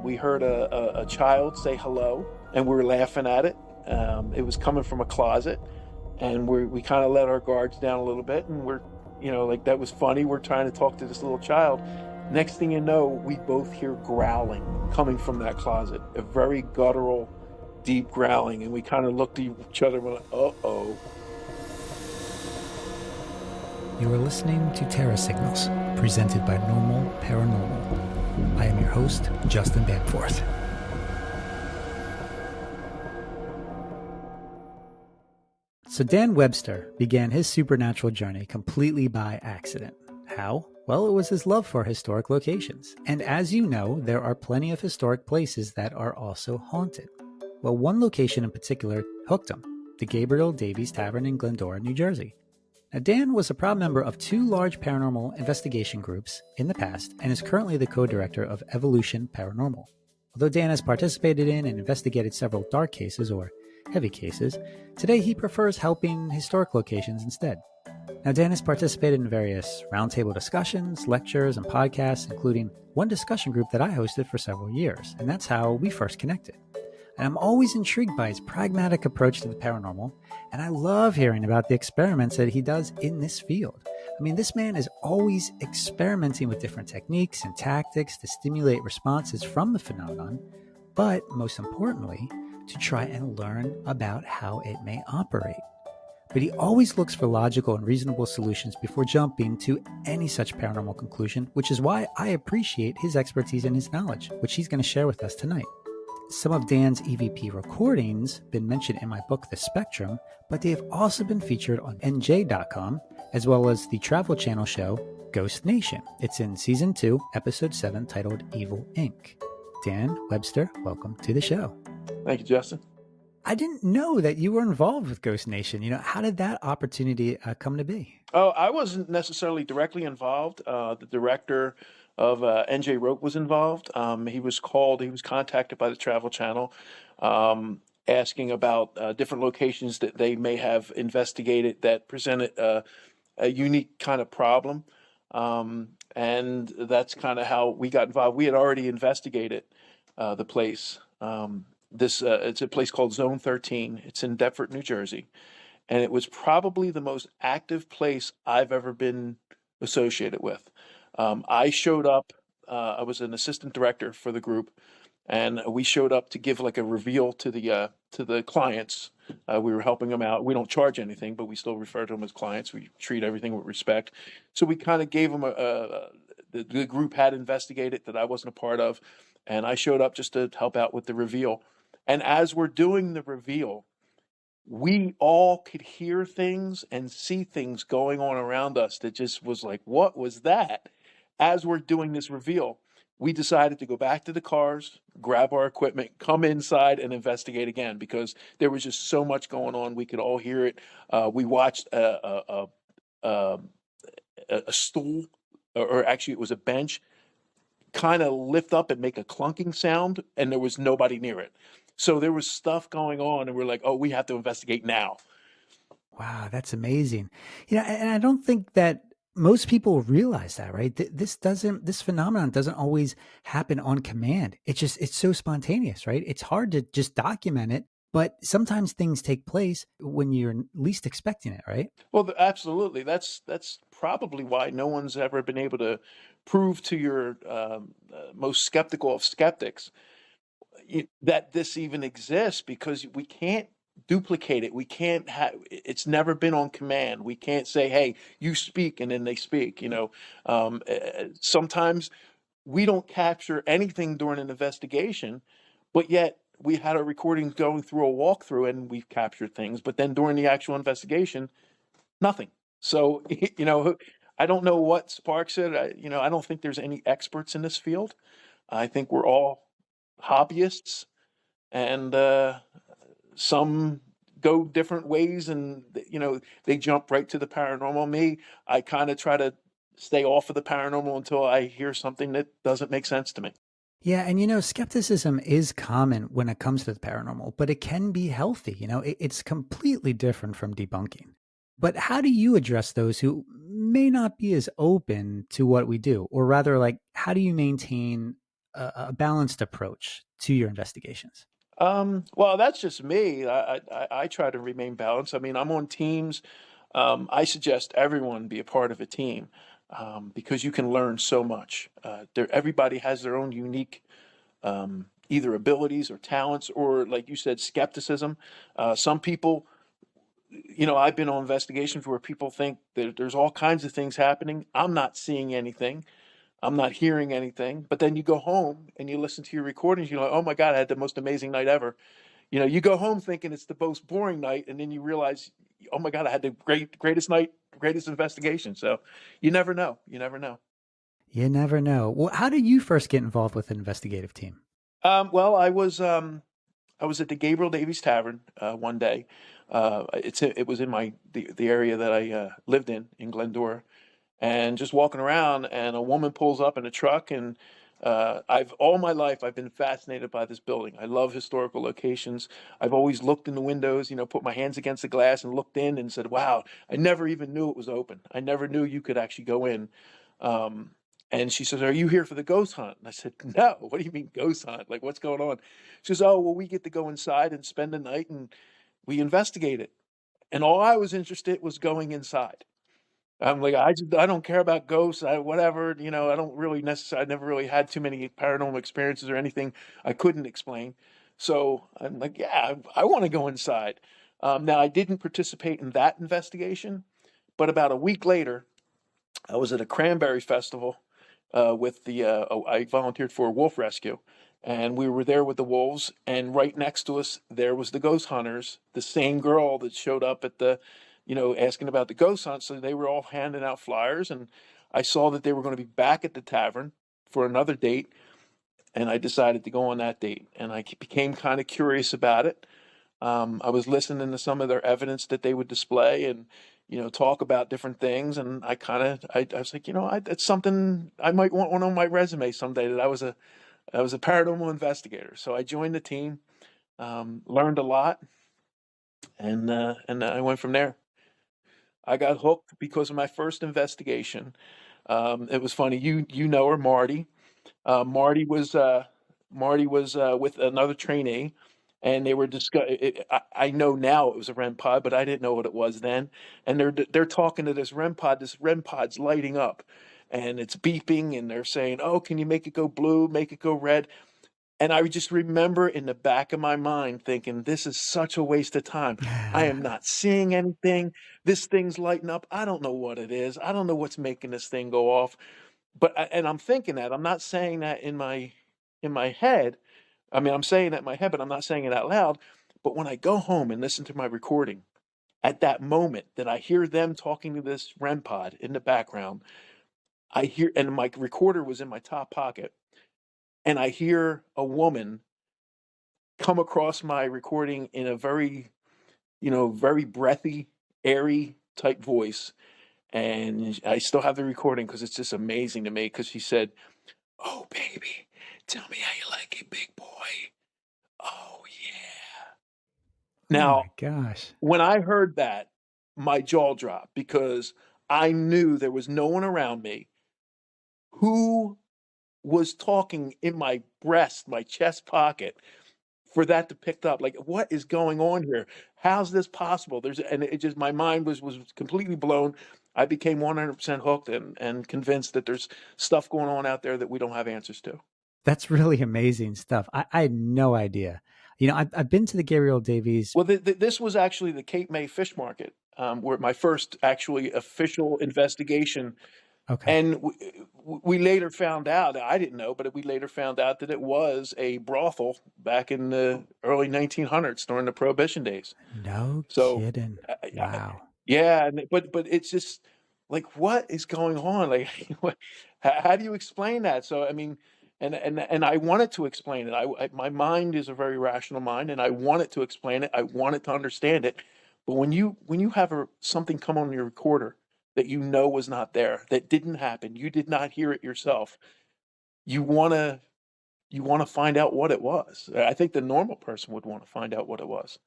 We heard a child say hello, and we were laughing at it. It was coming from a closet, and we kind of let our guards down a little bit, and like that was funny. We're trying to talk to this little child. Next thing you know, we both hear growling coming from that closet, a very guttural, deep growling, and we kind of looked at each other and went, uh-oh. You are listening to Terror Signals, presented by Normal Paranormal. I am your host, Justin Bamforth. So Dan Webster began his supernatural journey completely by accident. How? Well, it was his love for historic locations. And as you know, there are plenty of historic places that are also haunted. Well, one location in particular hooked him, the Gabriel Davies Tavern in Glendora, New Jersey. Now, Dan was a proud member of two large paranormal investigation groups in the past and is currently the co-director of Evolution Paranormal. Although Dan has participated in and investigated several dark cases or heavy cases, today he prefers helping historic locations instead. Now, Dan has participated in various roundtable discussions, lectures, and podcasts, including one discussion group that I hosted for several years, and that's how we first connected. And I'm always intrigued by his pragmatic approach to the paranormal, and I love hearing about the experiments that he does in this field. I mean, this man is always experimenting with different techniques and tactics to stimulate responses from the phenomenon, but most importantly, to try and learn about how it may operate. But he always looks for logical and reasonable solutions before jumping to any such paranormal conclusion, which is why I appreciate his expertise and his knowledge, which he's going to share with us tonight. Some of Dan's EVP recordings been mentioned in my book, The Spectrum, but they have also been featured on NJ.com, as well as the Travel Channel show, Ghost Nation. It's in Season 2, Episode 7, titled Evil Inc. Dan Webster, welcome to the show. Thank you, Justin. I didn't know that you were involved with Ghost Nation. How did that opportunity come to be? Oh, I wasn't necessarily directly involved. The director of NJ Rope was involved. He was contacted by the Travel Channel, asking about different locations that they may have investigated that presented a unique kind of problem. And that's kind of how we got involved. We had already investigated the place. It's a place called Zone 13. It's in Deptford, New Jersey. And it was probably the most active place I've ever been associated with. I showed up, I was an assistant director for the group, and we showed up to give like a reveal to the clients. We were helping them out. We don't charge anything, but we still refer to them as clients. We treat everything with respect. So we kind of gave them the group had investigated that I wasn't a part of, and I showed up just to help out with the reveal. And as we're doing the reveal, we all could hear things and see things going on around us that just was like, what was that? As we're doing this reveal, we decided to go back to the cars, grab our equipment, come inside and investigate again because there was just so much going on. We could all hear it. We watched a stool, or actually it was a bench, kind of lift up and make a clunking sound, and there was nobody near it. So there was stuff going on, and we're like, oh, we have to investigate now. Wow, that's amazing. And I don't think that most people realize that, right? This phenomenon doesn't always happen on command. It's so spontaneous, right? It's hard to just document it, but sometimes things take place when you're least expecting it, right? Well, absolutely. That's probably why no one's ever been able to prove to your most skeptical of skeptics that this even exists, because we can't duplicate it. We can't it's never been on command. We can't say, hey, you speak, and then they speak. Sometimes we don't capture anything during an investigation, but yet we had a recording going through a walkthrough and we've captured things, but then during the actual investigation, nothing. So, I don't know what sparks it. I don't think there's any experts in this field. I think we're all hobbyists, and some go different ways, and they jump right to the paranormal. Me, I kind of try to stay off of the paranormal until I hear something that doesn't make sense to me. Yeah, and skepticism is common when it comes to the paranormal, but it can be healthy. It's completely different from debunking. But how do you address those who may not be as open to what we do? Or rather, how do you maintain a balanced approach to your investigations? Well, that's just me. I try to remain balanced. I mean, I'm on teams. I suggest everyone be a part of a team because you can learn so much. Everybody has their own unique either abilities or talents, or like you said, skepticism. Some people, I've been on investigations where people think that there's all kinds of things happening. I'm not seeing anything. I'm not hearing anything. But then you go home and you listen to your recordings. You're like, oh my God, I had the most amazing night ever. You go home thinking it's the most boring night, and then you realize, oh my God, I had the greatest night, greatest investigation. So you never know. You never know. You never know. Well, how did you first get involved with an investigative team? Well, I was at the Gabriel Davies Tavern one day. It was in the area that I lived in Glendora, and just walking around, and a woman pulls up in a truck, and I've all my life I've been fascinated by this building. I love historical locations. I've always looked in the windows, put my hands against the glass and looked in and said, "Wow!" I never even knew it was open. I never knew you could actually go in. Um, and she says, "Are you here for the ghost hunt?" And I said, "No. What do you mean ghost hunt? Like, what's going on?" She says, "Oh, well, we get to go inside and spend the night, and we investigate it." And all I was interested was going inside. I'm like, I don't care about ghosts, whatever, I don't really necessarily, I never really had too many paranormal experiences or anything I couldn't explain. So I'm like, yeah, I want to go inside. Now, I didn't participate in that investigation, but about a week later, I was at a cranberry festival I volunteered for a wolf rescue. And we were there with the wolves, and right next to us, there was the ghost hunters, the same girl that showed up at asking about the ghost hunt. So they were all handing out flyers, and I saw that they were going to be back at the tavern for another date, and I decided to go on that date. And I became kind of curious about it. I was listening to some of their evidence that they would display, and talk about different things. And I was like, it's something I might want one on my resume someday, that I was a paranormal investigator. So I joined the team, learned a lot, and I went from there. I got hooked because of my first investigation. It was funny. You know her, Marty. Uh, Marty was uh, Marty was with another trainee, and they were discussing. I know now it was a REM pod, but I didn't know what it was then. And they're talking to this REM pod. This REM pod's lighting up, and it's beeping, and they're saying, "Oh, can you make it go blue? Make it go red?" And I just remember in the back of my mind thinking, this is such a waste of time. I am not seeing anything. This thing's lighting up. I don't know what it is. I don't know what's making this thing go off. And I'm thinking that. I'm not saying that in my head. I mean, I'm saying that in my head, but I'm not saying it out loud. But when I go home and listen to my recording, at that moment that I hear them talking to this REM pod in the background, and my recorder was in my top pocket, and I hear a woman come across my recording in a very, very breathy, airy type voice. And I still have the recording because it's just amazing to me. Because she said, "Oh, baby, tell me how you like it, big boy. Oh, yeah." Oh Now, my gosh. when I heard that, my jaw dropped because I knew there was no one around me who was talking in my breast, my chest pocket, for that to pick up. Like, what is going on here? How's this possible? And it just, my mind was completely blown. I became 100% hooked, and convinced that there's stuff going on out there that we don't have answers to. That's really amazing stuff. I had no idea. I've been to the Gabriel Davies. Well, this was actually the Cape May Fish Market, where my first actually official investigation. Okay. And we later found out, I didn't know, but we later found out that it was a brothel back in the early 1900s during the Prohibition days. No So, kidding. Wow. yeah, but it's just like, what is going on? Like, how do you explain that? So, I mean, and I wanted to explain it. My mind is a very rational mind, and I wanted to explain it. I wanted to understand it. But when you have something come on your recorder that was not there, that didn't happen, you did not hear it yourself. You want to find out what it was. I think the normal person would want to find out what it was.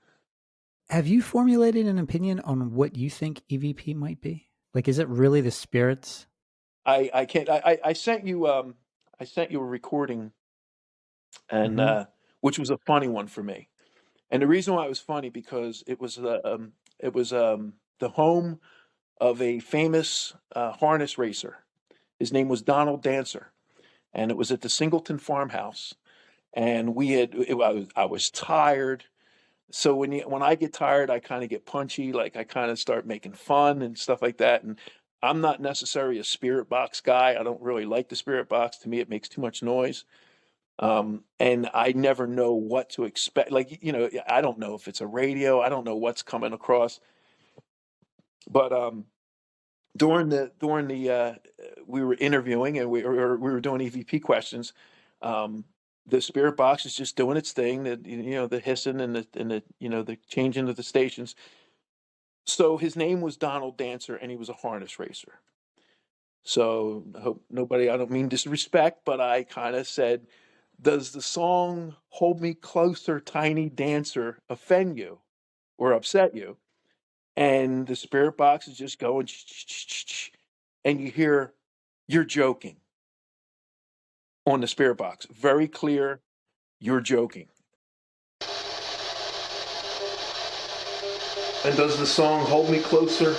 Have you formulated an opinion on what you think EVP might be? Like, is it really the spirits? I can't. I sent you a recording and Hmm. which was a funny one for me. And the reason why it was funny because it was the home of a famous harness racer. His name was Donald Dancer, and it was at the Singleton farmhouse. And I was tired. So when I get tired, I kind of get punchy. Like I kind of start making fun and stuff like that. And I'm not necessarily a spirit box guy. I don't really like the spirit box. To me, it makes too much noise. And I never know what to expect. Like, I don't know if it's a radio. I don't know what's coming across. But during the we were interviewing and we were doing EVP questions. Um, the spirit box is just doing its thing. The hissing and the the changing of the stations. So his name was Donald Dancer, and he was a harness racer. So I hope nobody. I don't mean disrespect, but I kind of said, "Does the song 'Hold Me Closer, Tiny Dancer' offend you or upset you?" And the spirit box is just going, and you hear, "You're joking," on the spirit box. Very clear, "You're joking." And does the song "Hold Me Closer,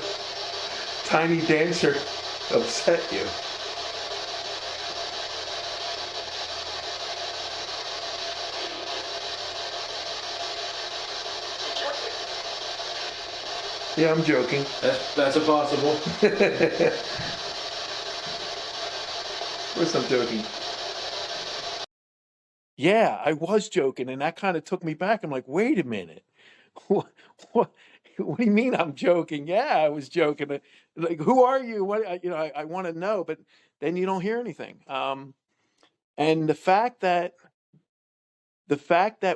Tiny Dancer" upset you? Yeah, I'm joking. That's impossible. Of course I'm joking. Yeah, I was joking, and that kind of took me back. I'm like, wait a minute. What, what, what do you mean I'm joking? Yeah, I was joking. Like, who are you? I want to know, but then you don't hear anything. And the fact that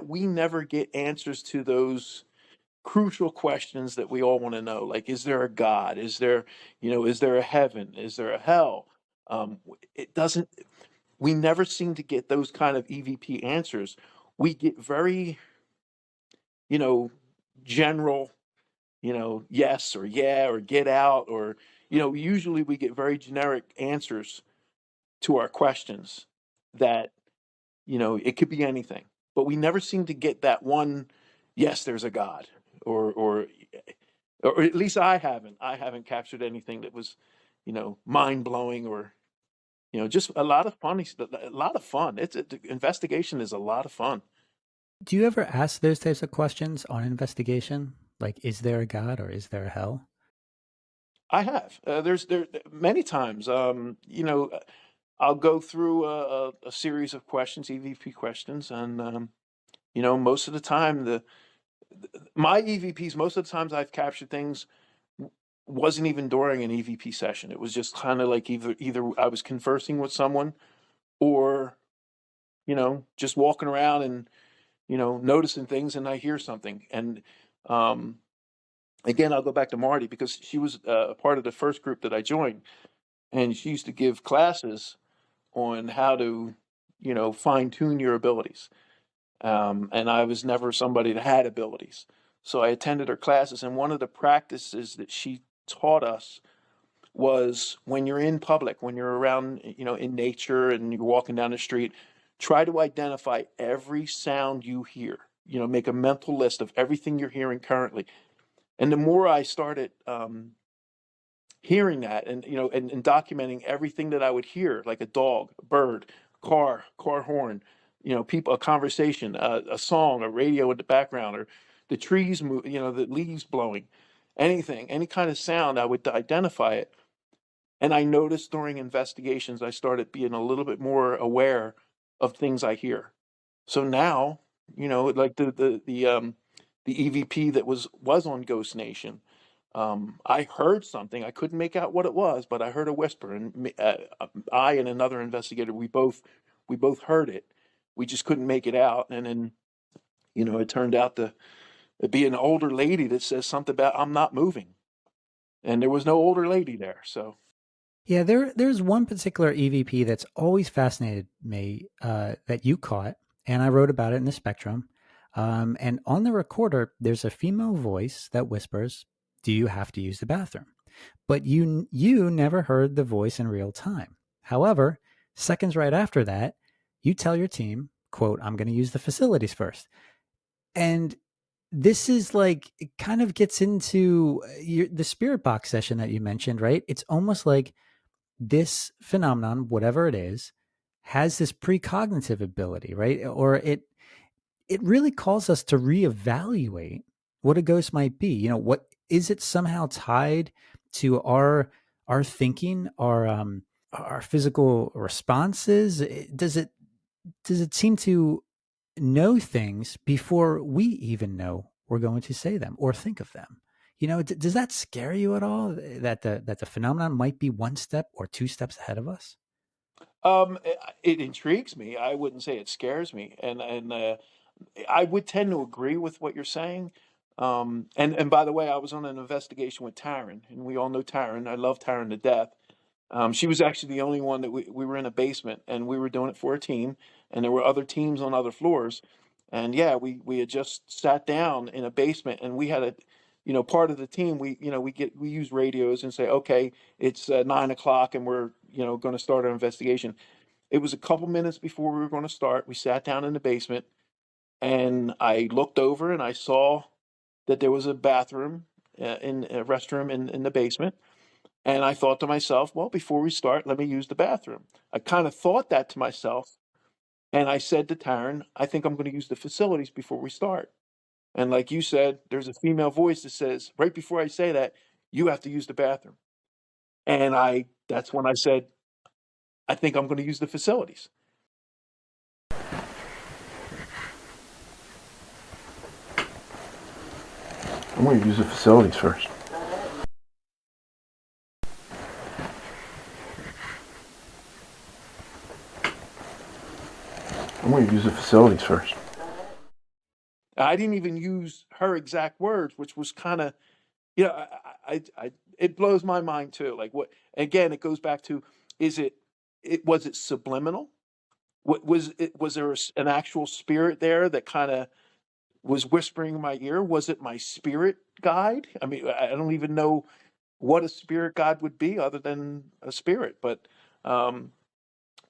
we never get answers to those crucial questions that we all want to know, like, is there a God? Is there a heaven? Is there a hell? It doesn't. We never seem to get those kind of EVP answers. We get very, you know, general, yes or yeah or get out or, usually we get very generic answers to our questions that, it could be anything. But we never seem to get that one, yes, there's a God, or or at least I haven't captured anything that was, mind blowing or, just a lot of a lot of fun. Investigation is a lot of fun. Do you ever ask those types of questions on investigation? Like, is there a God or is there a hell? I have. There many times. I'll go through a series of questions, EVP questions, and most of the time my EVPs, most of the times I've captured things wasn't even during an EVP session. It was just kind of like either I was conversing with someone or just walking around and noticing things and I hear something. And um, again, I'll go back to Marty because she was a part of the first group that I joined, and she used to give classes on how to fine tune your abilities. And I was never somebody that had abilities. So I attended her classes, and one of the practices that she taught us was when you're in public, when you're around, in nature and you're walking down the street, try to identify every sound you hear. Make a mental list of everything you're hearing currently. And the more I started hearing that and and documenting everything that I would hear, like a dog, a bird, car horn, people, a conversation, a song, a radio in the background, or the trees move, the leaves blowing, anything, any kind of sound, I would identify it. And I noticed during investigations, I started being a little bit more aware of things I hear. So now, like the EVP that was on Ghost Nation. I heard something. I couldn't make out what it was, but I heard a whisper, and I and another investigator, we both heard it. We just couldn't make it out, and then it turned out to be an older lady that says something about I'm not moving, and there was no older lady there. So Yeah, there's one particular EVP that's always fascinated me that you caught, and I wrote about it in the Spectrum. And on the recorder, there's a female voice that whispers, "Do you have to use the bathroom?" But you never heard the voice in real time. However, seconds right after that, you tell your team quote, I'm going to use the facilities first. And this is like, it kind of gets into the spirit box session that you mentioned, right? It's almost like this phenomenon, whatever it is, has this precognitive ability, right? Or it really calls us to reevaluate what a ghost might be. What is it somehow tied to our thinking, our physical responses? Does it seem to know things before we even know we're going to say them or think of them? Does that scare you at all? That the phenomenon might be one step or two steps ahead of us? It intrigues me. I wouldn't say it scares me, and I would tend to agree with what you're saying. And by the way, I was on an investigation with Taryn, and we all know Taryn. I love Taryn to death. She was actually the only one that we were in a basement, and we were doing it for a team, and there were other teams on other floors. And yeah, we had just sat down in a basement, and we had part of the team. We use radios and say, okay, it's 9 o'clock, and we're going to start our investigation. It was a couple minutes before we were going to start. We sat down in the basement, and I looked over and I saw that there was a bathroom, in a restroom in the basement. And I thought to myself, well, before we start, let me use the bathroom. I kind of thought that to myself. And I said to Taryn, I think I'm going to use the facilities before we start. And like you said, there's a female voice that says, right before I say that, you have to use the bathroom. And that's when I said, I think I'm going to use the facilities. I'm going to use the facilities first. I'm going to use the facilities first. I didn't even use her exact words, which was kind of, it blows my mind too. Like what, again, it goes back to, is was it subliminal? What was it? Was there an actual spirit there that kind of was whispering in my ear? Was it my spirit guide? I mean, I don't even know what a spirit guide would be other than a spirit, but um,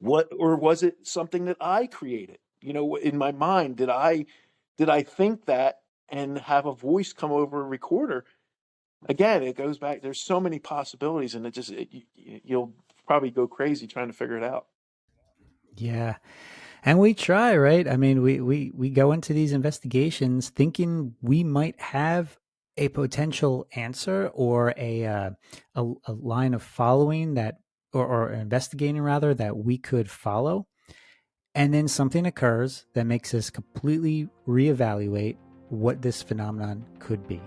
or was it something that I created? In my mind, did I think that and have a voice come over a recorder? Again, it goes back. There's so many possibilities, and you'll probably go crazy trying to figure it out. Yeah. And we try, right? I mean, we go into these investigations thinking we might have a potential answer or a line of following that, or investigating rather, that we could follow. And then something occurs that makes us completely reevaluate what this phenomenon could be.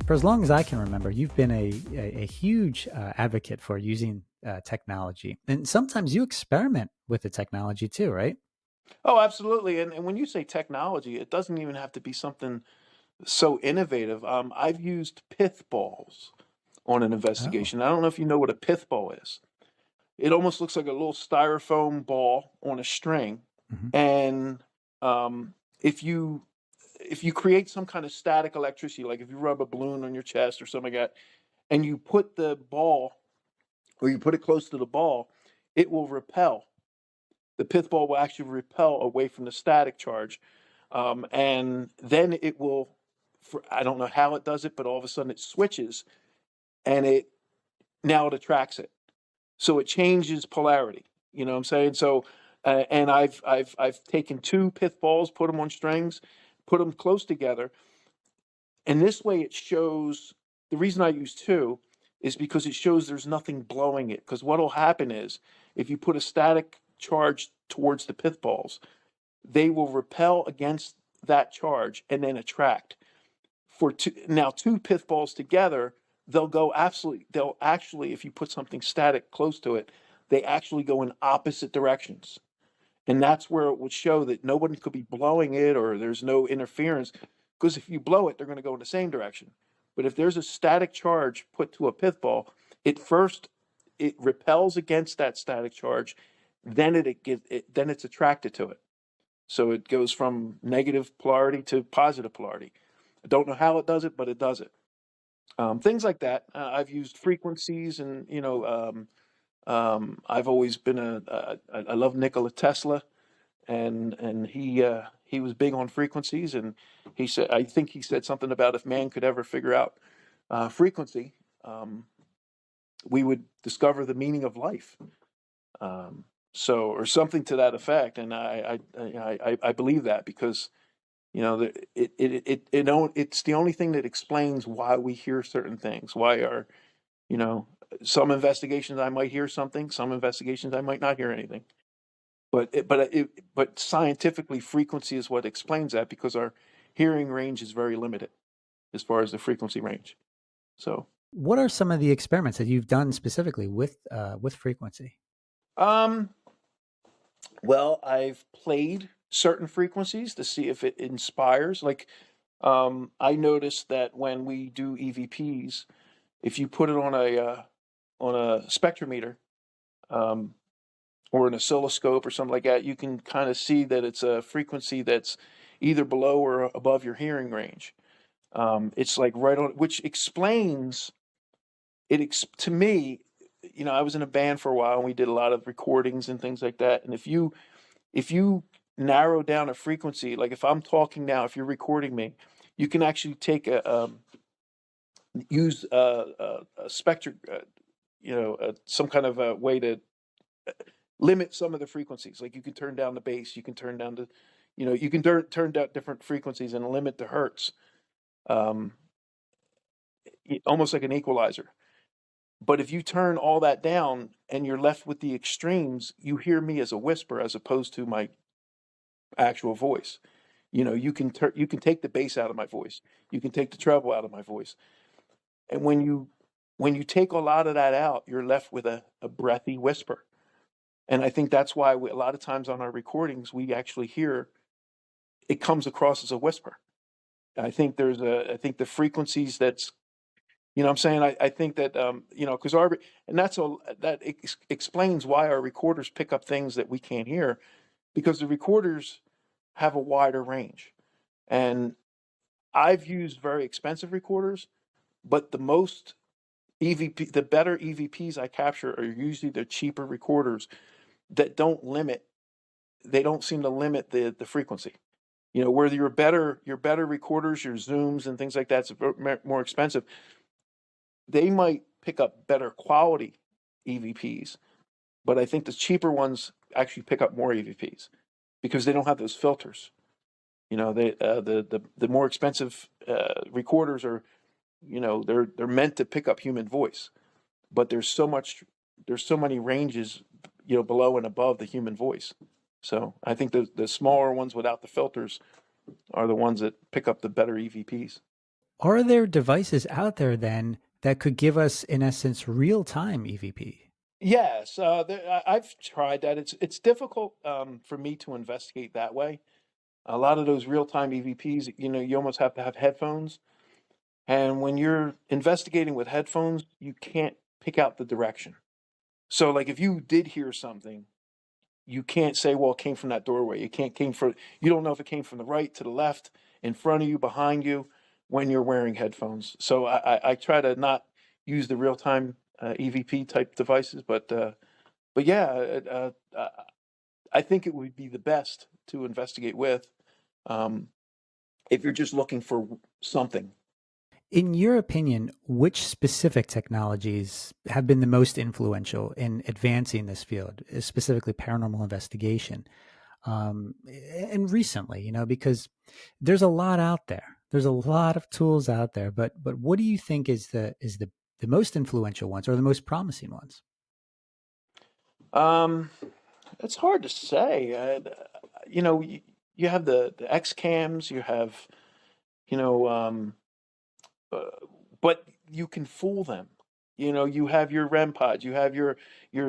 For as long as I can remember, you've been a huge advocate for using technology. And sometimes you experiment with the technology too, right? Oh, absolutely. And when you say technology, it doesn't even have to be something so innovative. I've used pith balls on an Oh. investigation. I don't know if you know what a pith ball is. It almost looks like a little styrofoam ball on a string, Mhm. and if you create some kind of static electricity, like if you rub a balloon on your chest or something like that, and you put the ball, or you put it close to the ball, it will repel. The pith ball will actually repel away from the static charge, and then it will. I don't know how it does it, but all of a sudden it switches, and it attracts it. So it changes polarity. You know what I'm saying? So, and I've taken two pith balls, put them on strings, put them close together, and this way it shows. The reason I use two is because it shows there's nothing blowing it. Because what'll happen is if you put a static charge towards the pith balls, they will repel against that charge and then attract. Two pith balls together, they'll actually, if you put something static close to it, they actually go in opposite directions. And that's where it would show that nobody could be blowing it or there's no interference. Because if you blow it, they're going to go in the same direction. But if there's a static charge put to a pith ball, it repels against that static charge. then then it's attracted to it. So it goes from negative polarity to positive polarity. I don't know how it does it, but it does it. Things like that. I've used frequencies, and I've always been I love Nikola Tesla, and he was big on frequencies, and I think he said something about if man could ever figure out frequency, um, we would discover the meaning of life. Um, or something to that effect, and I believe that because it's the only thing that explains why we hear certain things. Why are you know some investigations I might hear something, some investigations I might not hear anything. But scientifically, frequency is what explains that because our hearing range is very limited as far as the frequency range. So, What are some of the experiments that you've done specifically with frequency? um, well, I've played certain frequencies to see if it inspires. Like, I noticed that when we do EVPs, if you put it on a spectrometer, um, or an oscilloscope or something like that, you can kind of see that it's a frequency that's either below or above your hearing range. It's like right on, which explains to me. I was in a band for a while and we did a lot of recordings and things like that. And if you narrow down a frequency, like if I'm talking now, if you're recording me, you can actually take use a spectrum, some kind of a way to limit some of the frequencies. Like you can turn down the bass, you can turn down you can turn down different frequencies and limit the hertz, um, almost like an equalizer. But if you turn all that down and you're left with the extremes, you hear me as a whisper as opposed to my actual voice. You can take the bass out of my voice, you can take the treble out of my voice, and when you take a lot of that out, you're left with a breathy whisper. And I think that's why a lot of times on our recordings, we actually hear it comes across as a whisper. I think the frequencies that's, what I'm saying, I think that, because and explains why our recorders pick up things that we can't hear because the recorders have a wider range. And I've used very expensive recorders, but the better EVPs I capture are usually the cheaper recorders that they don't seem to limit the frequency. Where your better recorders, your zooms and things like that's more expensive, they might pick up better quality EVPs, but I think the cheaper ones actually pick up more EVPs because they don't have those filters. The more expensive recorders are, they're meant to pick up human voice, but there's so many ranges, below and above the human voice. So I think the smaller ones without the filters are the ones that pick up the better EVPs. Are there devices out there then that could give us, in essence, real time EVP? Yes, I've tried that. It's difficult for me to investigate that way. A lot of those real time EVPs, you almost have to have headphones, and when you're investigating with headphones, you can't pick out the direction. So, like, if you did hear something, you can't say, well, it came from that doorway. You don't know if it came from the right to the left, in front of you, behind you, when you're wearing headphones. So I try to not use the real time EVP type devices, but yeah, I think it would be the best to investigate with, um, if you're just looking for something. In your opinion, which specific technologies have been the most influential in advancing this field, specifically paranormal investigation? And recently, because there's a lot out there. There's a lot of tools out there, but what do you think is the most influential ones or the most promising ones? Um, it's hard to say. You have the X cams, you have, you know, uh, but you can fool them. You have your REM pods, you have your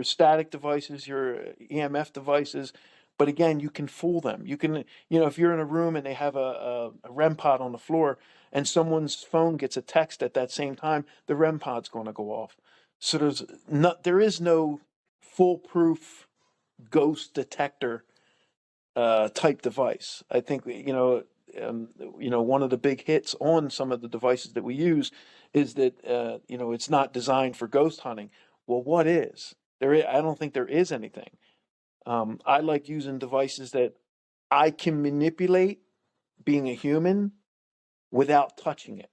static devices, your EMF devices, but again, you can fool them. You can, if you're in a room and they have a REM pod on the floor, and someone's phone gets a text at that same time, the REM pod's going to go off. So there is no foolproof ghost detector type device. I think um, one of the big hits on some of the devices that we use is that it's not designed for ghost hunting. Well, what is there? I don't think there is anything. I like using devices that I can manipulate, being a human, without touching it.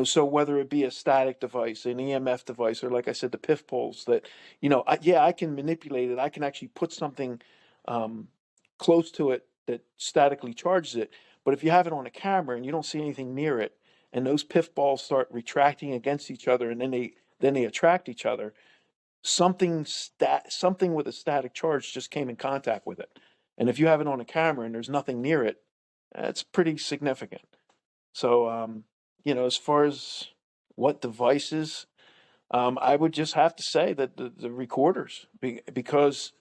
So whether it be a static device, an EMF device, or like I said, the PIF poles that, I can manipulate it. I can actually put something um, close to it that statically charges it. But if you have it on a camera and you don't see anything near it, and those PIF balls start retracting against each other, and then they attract each other, something with a static charge just came in contact with it. And if you have it on a camera and there's nothing near it, that's pretty significant. So, as far as what devices, I would just have to say that the recorders, because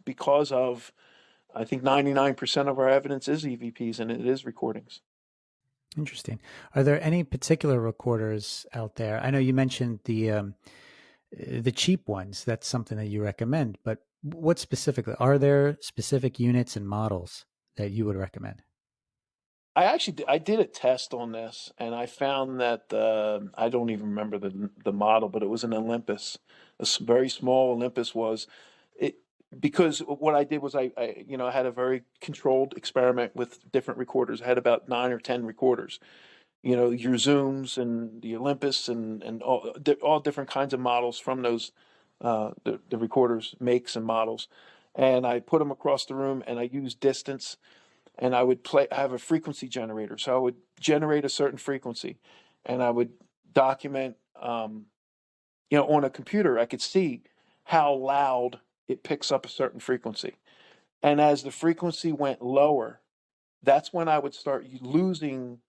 of, I think 99% of our evidence is EVPs and it is recordings. Interesting. Are there any particular recorders out there? I know you mentioned the cheap ones. That's something that you recommend, but what specifically? Are there specific units and models that you would recommend? I did a test on this, and I found that I don't even remember the model, but it was an Olympus, very small Olympus was it because what I did was I had a very controlled experiment with different recorders. I had about 9 or 10 recorders, your Zooms and the Olympus and all different kinds of models from those the recorders makes and models, and I put them across the room and I used distance and I would have a frequency generator. So I would generate a certain frequency and I would document, on a computer, I could see how loud it picks up a certain frequency. And as the frequency went lower, that's when I would start losing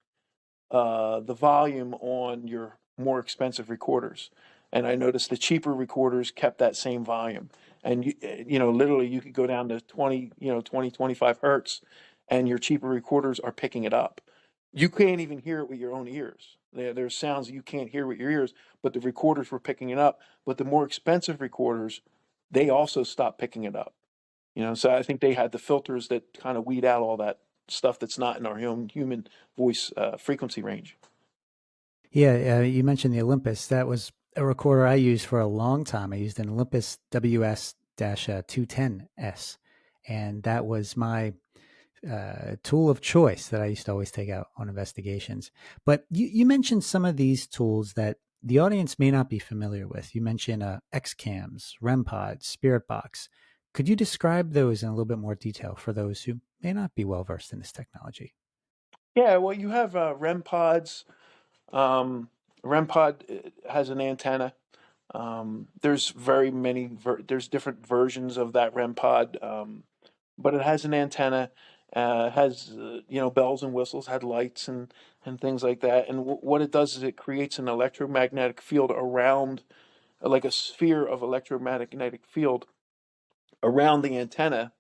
the volume on your more expensive recorders. And I noticed the cheaper recorders kept that same volume. And literally you could go down to 25 hertz and your cheaper recorders are picking it up. You can't even hear it with your own ears. There's sounds you can't hear with your ears, but the recorders were picking it up. But the more expensive recorders, they also stopped picking it up. So I think they had the filters that kind of weed out all that stuff that's not in our human voice frequency range. Yeah, you mentioned the Olympus. That was a recorder I used for a long time. I used an Olympus WS-210S, and that was my tool of choice that I used to always take out on investigations. But you mentioned some of these tools that the audience may not be familiar with. You mentioned XCams, REM pods, Spirit Box. Could you describe those in a little bit more detail for those who may not be well versed in this technology? Yeah, well, you have REM pods. Um, REM pod has an antenna. There's very many. There's different versions of that REM pod, but it has an antenna. Has bells and whistles, had lights and things like that. And what it does is it creates an electromagnetic field around, like a sphere of electromagnetic field around the antenna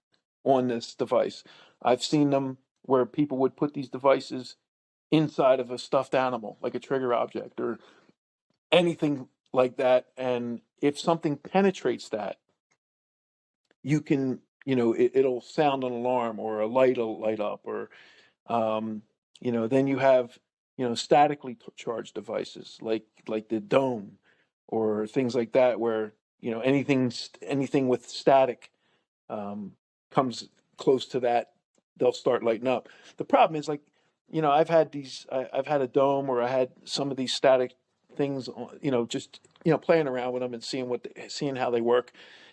on this device. I've seen them where people would put these devices inside of a stuffed animal, like a trigger object or anything like that. And if something penetrates that, you can, it'll sound an alarm or a light will light up or, then you have, statically charged devices like the dome or things like that, where, anything with static um, comes close to that, they'll start lighting up. The problem is like, I've had a dome or I had some of these static things, just playing around with them and seeing how they work.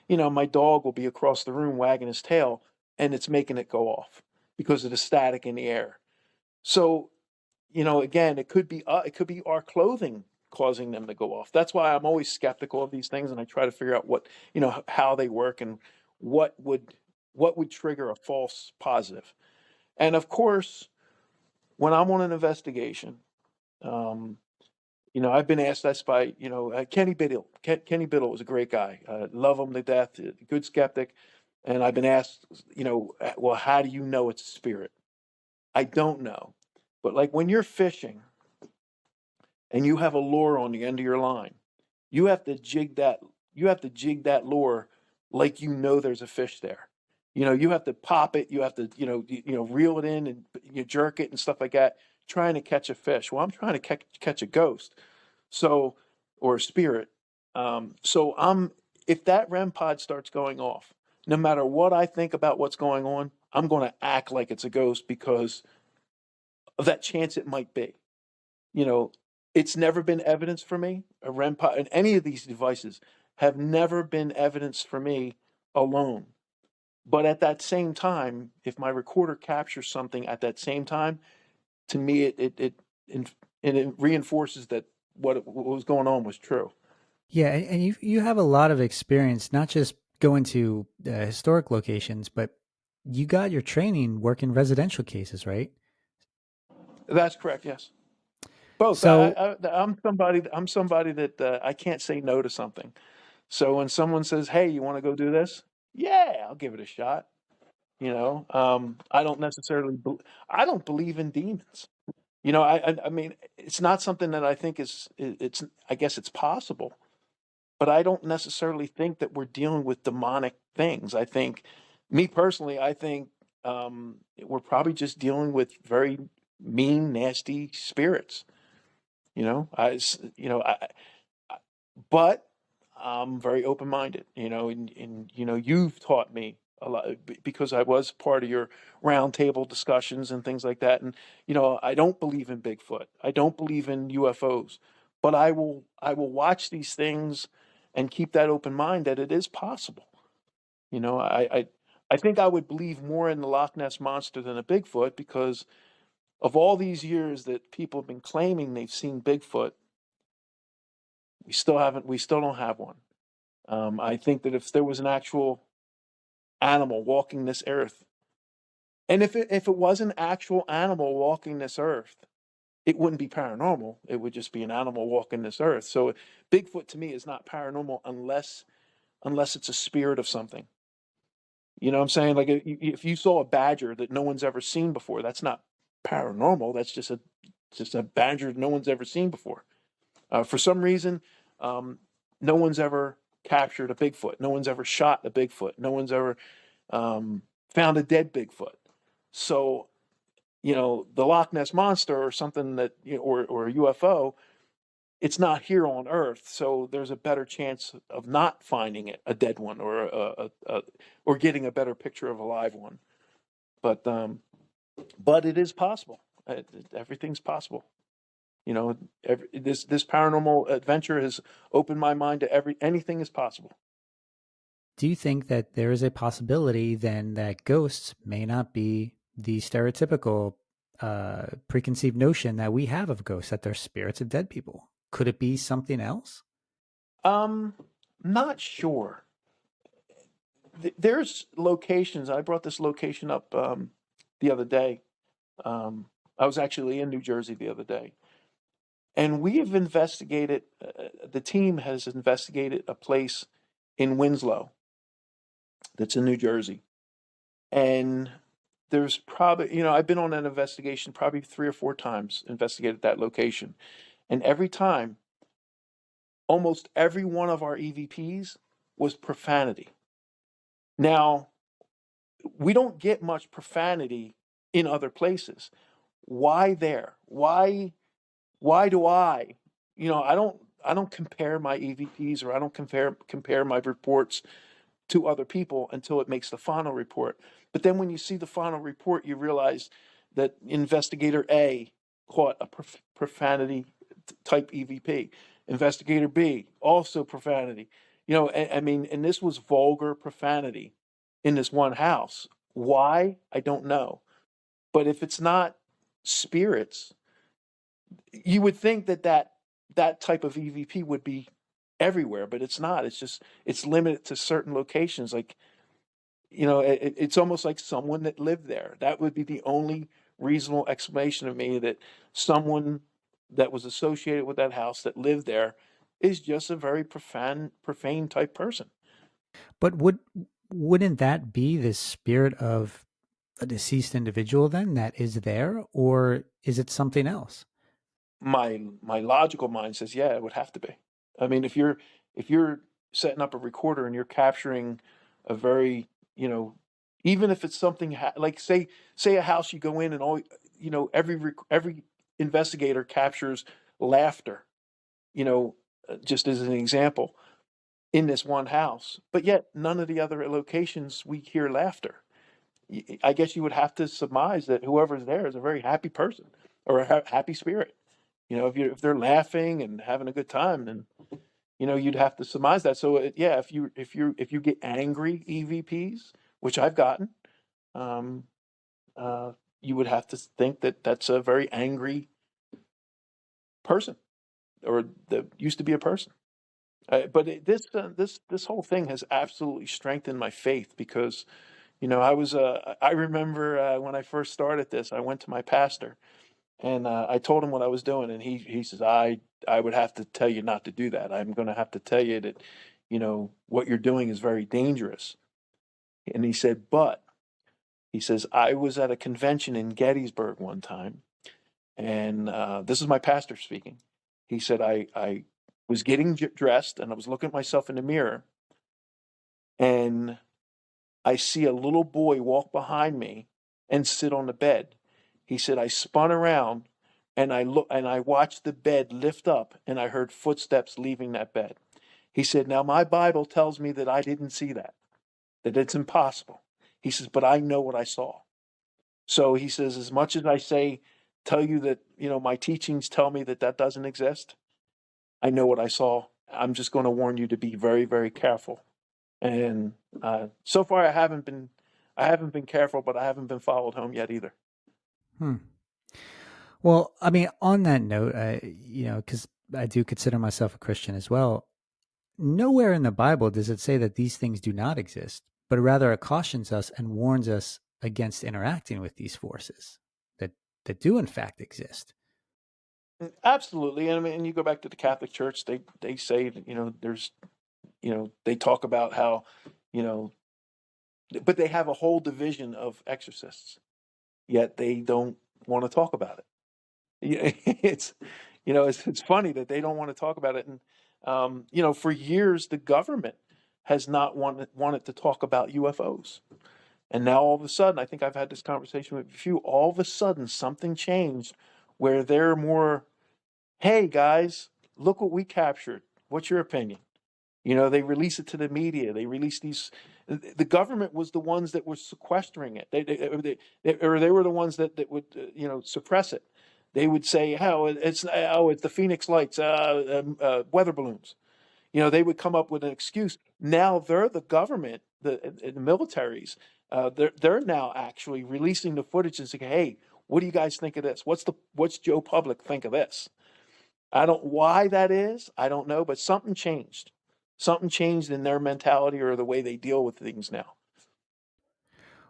My dog will be across the room wagging his tail, and it's making it go off because of the static in the air. So, again, it could be our clothing causing them to go off. That's why I'm always skeptical of these things, and I try to figure out how they work and what would what would trigger a false positive. And of course, when I'm on an investigation, um, I've been asked this by Kenny Biddle. Kenny Biddle is a great guy. Love him to death. Good skeptic. And I've been asked, well, how do you know it's a spirit? I don't know. But like when you're fishing and you have a lure on the end of your line, you have to jig that. You have to jig that lure like there's a fish there. You have to pop it, you have to, reel it in and you jerk it and stuff like that, trying to catch a fish. Well, I'm trying to catch a ghost, so or a spirit. So if that REM pod starts going off, no matter what I think about what's going on, I'm going to act like it's a ghost because of that chance it might be. You know, it's never been evidence for me. A REM pod and any of these devices have never been evidence for me alone. But at that same time, if my recorder captures something at that same time, to me, it reinforces that what was going on was true. Yeah, and you have a lot of experience, not just going to historic locations, but you got your training working residential cases, right? That's correct. Yes, both. So, I'm somebody that I can't say no to something. So when someone says, "Hey, you want to go do this?" Yeah, I'll give it a shot. I don't necessarily. I don't believe in demons. I mean, it's not something that I think it's. I guess it's possible, but I don't necessarily think that we're dealing with demonic things. Me personally, I think we're probably just dealing with very mean, nasty spirits. You know, I, s- you know, I but I'm very open minded. And you've taught me a lot because I was part of your roundtable discussions and things like that. And I don't believe in Bigfoot. I don't believe in UFOs, but I will watch these things and keep that open mind that it is possible. You know, I think I would believe more in the Loch Ness monster than a Bigfoot because of all these years that people have been claiming they've seen Bigfoot, we still don't have one. I think that if there was an actual animal walking this earth, and if it was an actual animal walking this earth, it wouldn't be paranormal. It would just be an animal walking this earth. So Bigfoot to me is not paranormal unless it's a spirit of something. You know what I'm saying? Like if you saw a badger that no one's ever seen before, that's not paranormal. That's just a badger no one's ever seen before. For some reason, um, no one's ever captured a Bigfoot. No one's ever shot a Bigfoot. No one's ever found a dead Bigfoot. So, the Loch Ness monster or something that, or a UFO, it's not here on Earth. So there's a better chance of not finding it, a dead one, or getting a better picture of a live one. But, um, but it is possible. Everything's possible. This paranormal adventure has opened my mind to anything is possible. do you think that there is a possibility then that ghosts may not be the stereotypical preconceived notion that we have of ghosts, that they're spirits of dead people? Could it be something else? Um, Not sure. There's locations. I brought this location up the other day. I was actually in New Jersey the other day, and we have investigated. The team has investigated a place in Winslow that's in New Jersey, and there's probably I've been on an investigation probably 3 or 4 times, investigated that location, and every time, almost every one of our EVPs was profanity. Now, we don't get much profanity in other places. Why there? Why do I don't compare my EVPs, or I don't compare my reports to other people until it makes the final report. But then when you see the final report, you realize that investigator A caught a profanity type EVP. Investigator B also profanity. I mean, and this was vulgar profanity in this one house. Why? I don't know. But if it's not spirits, you would think that type of EVP would be everywhere, but it's not. It's limited to certain locations. Like, it's almost like someone that lived there. That would be the only reasonable explanation of me, that someone that was associated with that house that lived there is just a very profane type person. But wouldn't that be the spirit of a deceased individual then that is there, or is it something else? My logical mind says, yeah, it would have to be. I mean, if you're setting up a recorder and you're capturing a very, even if it's something like say a house you go in and all every investigator captures laughter, just as an example in this one house, but yet none of the other locations we hear laughter. I guess you would have to surmise that whoever's there is a very happy person or a happy spirit. If they're laughing and having a good time, then you'd have to surmise that. So yeah, if you get angry EVPs, which I've gotten, um, you would have to think that that's a very angry person, or that used to be a person. This whole thing has absolutely strengthened my faith because I remember when I first started this, I went to my pastor and I told him what I was doing, and he says, I would have to tell you not to do that. I'm going to have to tell you that, what you're doing is very dangerous. And he said, but he says, I was at a convention in Gettysburg one time, and this is my pastor speaking. He said, I was getting dressed, and I was looking at myself in the mirror, and I see a little boy walk behind me and sit on the bed. He said, I spun around and I watched the bed lift up, and I heard footsteps leaving that bed. He said, now my Bible tells me that I didn't see that it's impossible. He says, but I know what I saw. So he says, as much as I tell you that, my teachings tell me that doesn't exist, I know what I saw. I'm just going to warn you to be very, very careful. And so far I haven't been careful, but I haven't been followed home yet either. Well, I mean, on that note, because I do consider myself a Christian as well, nowhere in the Bible does it say that these things do not exist, but rather it cautions us and warns us against interacting with these forces that do in fact exist. Absolutely. And I mean, you go back to the Catholic Church, they say that, there's, they talk about how, but they have a whole division of exorcists, yet they don't want to talk about it. It's funny that they don't want to talk about it. And, for years, the government has not wanted to talk about UFOs. And now all of a sudden, I think I've had this conversation with a few, all of a sudden something changed where they're more, hey guys, look what we captured. What's your opinion? They release it to the media. They release the government was the ones that were sequestering it. They were the ones that would, suppress it. They would say, it's the Phoenix Lights, weather balloons. They would come up with an excuse. Now they're the government, the militaries. They're now actually releasing the footage and saying, hey, what do you guys think of this? What's Joe Public think of this? Why that is, I don't know, but something changed. Something changed in their mentality or the way they deal with things now.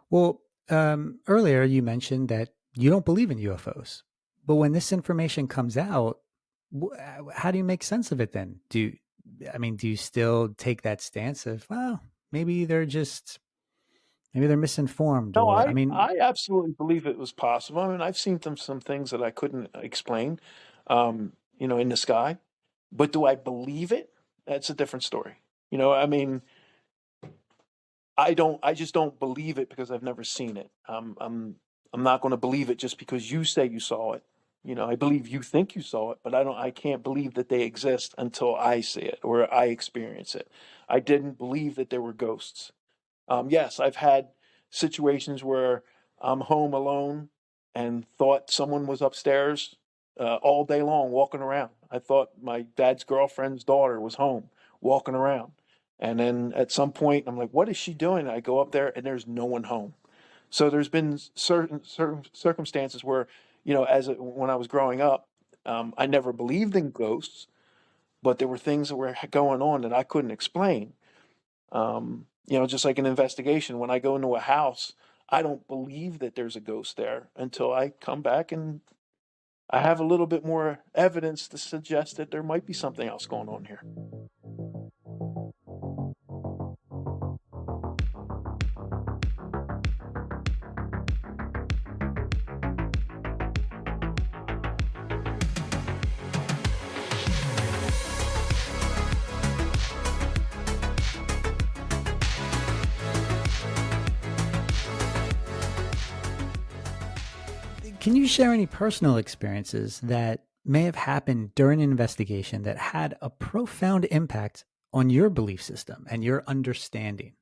Well, earlier you mentioned that you don't believe in UFOs, but when this information comes out, how do you make sense of it then? Do you still take that stance of, well, maybe they're misinformed? No, Or I absolutely believe it was possible. I mean, I've seen some things that I couldn't explain, in the sky. But do I believe it? That's a different story. I just don't believe it because I've never seen it. I'm not going to believe it just because you say you saw it. I believe you think you saw it, but I can't believe that they exist until I see it or I experience it. I didn't believe that there were ghosts. Yes, I've had situations where I'm home alone and thought someone was upstairs all day long walking around. I thought my dad's girlfriend's daughter was home walking around. And then at some point, I'm like, what is she doing? I go up there and there's no one home. So there's been certain circumstances where, when I was growing up, I never believed in ghosts, but there were things that were going on that I couldn't explain. Just like an investigation, when I go into a house, I don't believe that there's a ghost there until I come back and I have a little bit more evidence to suggest that there might be something else going on here. Can you share any personal experiences that may have happened during an investigation that had a profound impact on your belief system and your understanding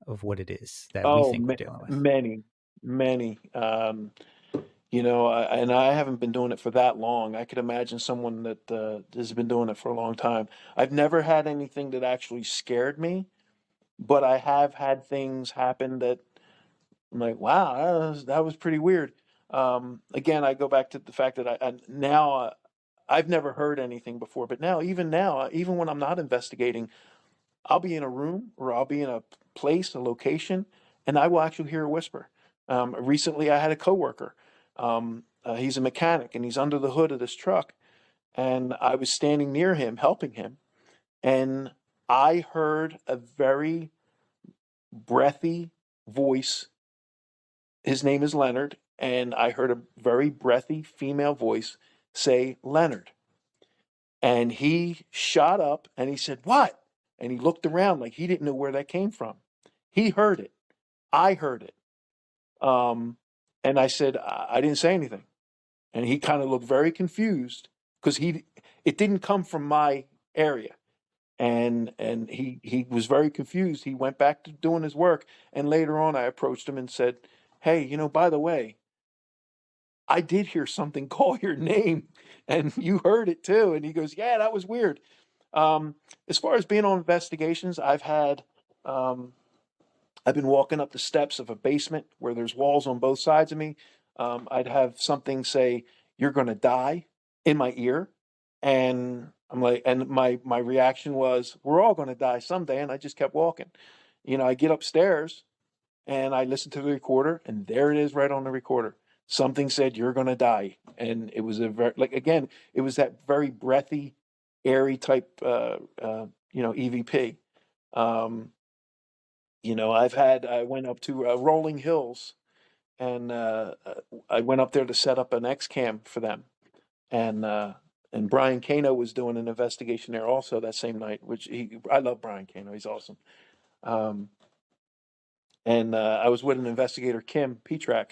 of what it is that we Oh, think we're dealing with? many, many. And I haven't been doing it for that long. I could imagine someone that has been doing it for a long time. I've never had anything that actually scared me, but I have had things happen that I'm like, wow, that was pretty weird. Again, I go back to the fact that I've never heard anything before, but now, even when I'm not investigating, I'll be in a room or I'll be in a place, a location, and I will actually hear a whisper. Recently, I had a coworker. He's a mechanic and he's under the hood of this truck, and I was standing near him, helping him, and I heard a very breathy voice. His name is Leonard, and I heard a very breathy female voice say Leonard. And he shot up and he said, "What?" And he looked around like he didn't know where that came from. He heard it. I heard it. Um, and I said, I didn't say anything. And he kind of looked very confused because it didn't come from my area. And he was very confused. He went back to doing his work. And later on, I approached him and said, "Hey, by the way, I did hear something call your name and you heard it too." And he goes, "Yeah, that was weird." Um, as far as being on investigations, um, I've been walking up the steps of a basement where there's walls on both sides of me. I'd have something say, "You're going to die," in my ear. And I'm like, and my reaction was, "We're all going to die someday." And I just kept walking. I get upstairs and I listened to the recorder, and there it is right on the recorder. Something said, "You're going to die." And it was a very, like, again, it was that very breathy, airy type, EVP. Um, I went up to Rolling Hills, and I went up there to set up an X cam for them. And Brian Kano was doing an investigation there also that same night, I love Brian Kano. He's awesome. Um, and I was with an investigator, Kim Petrak,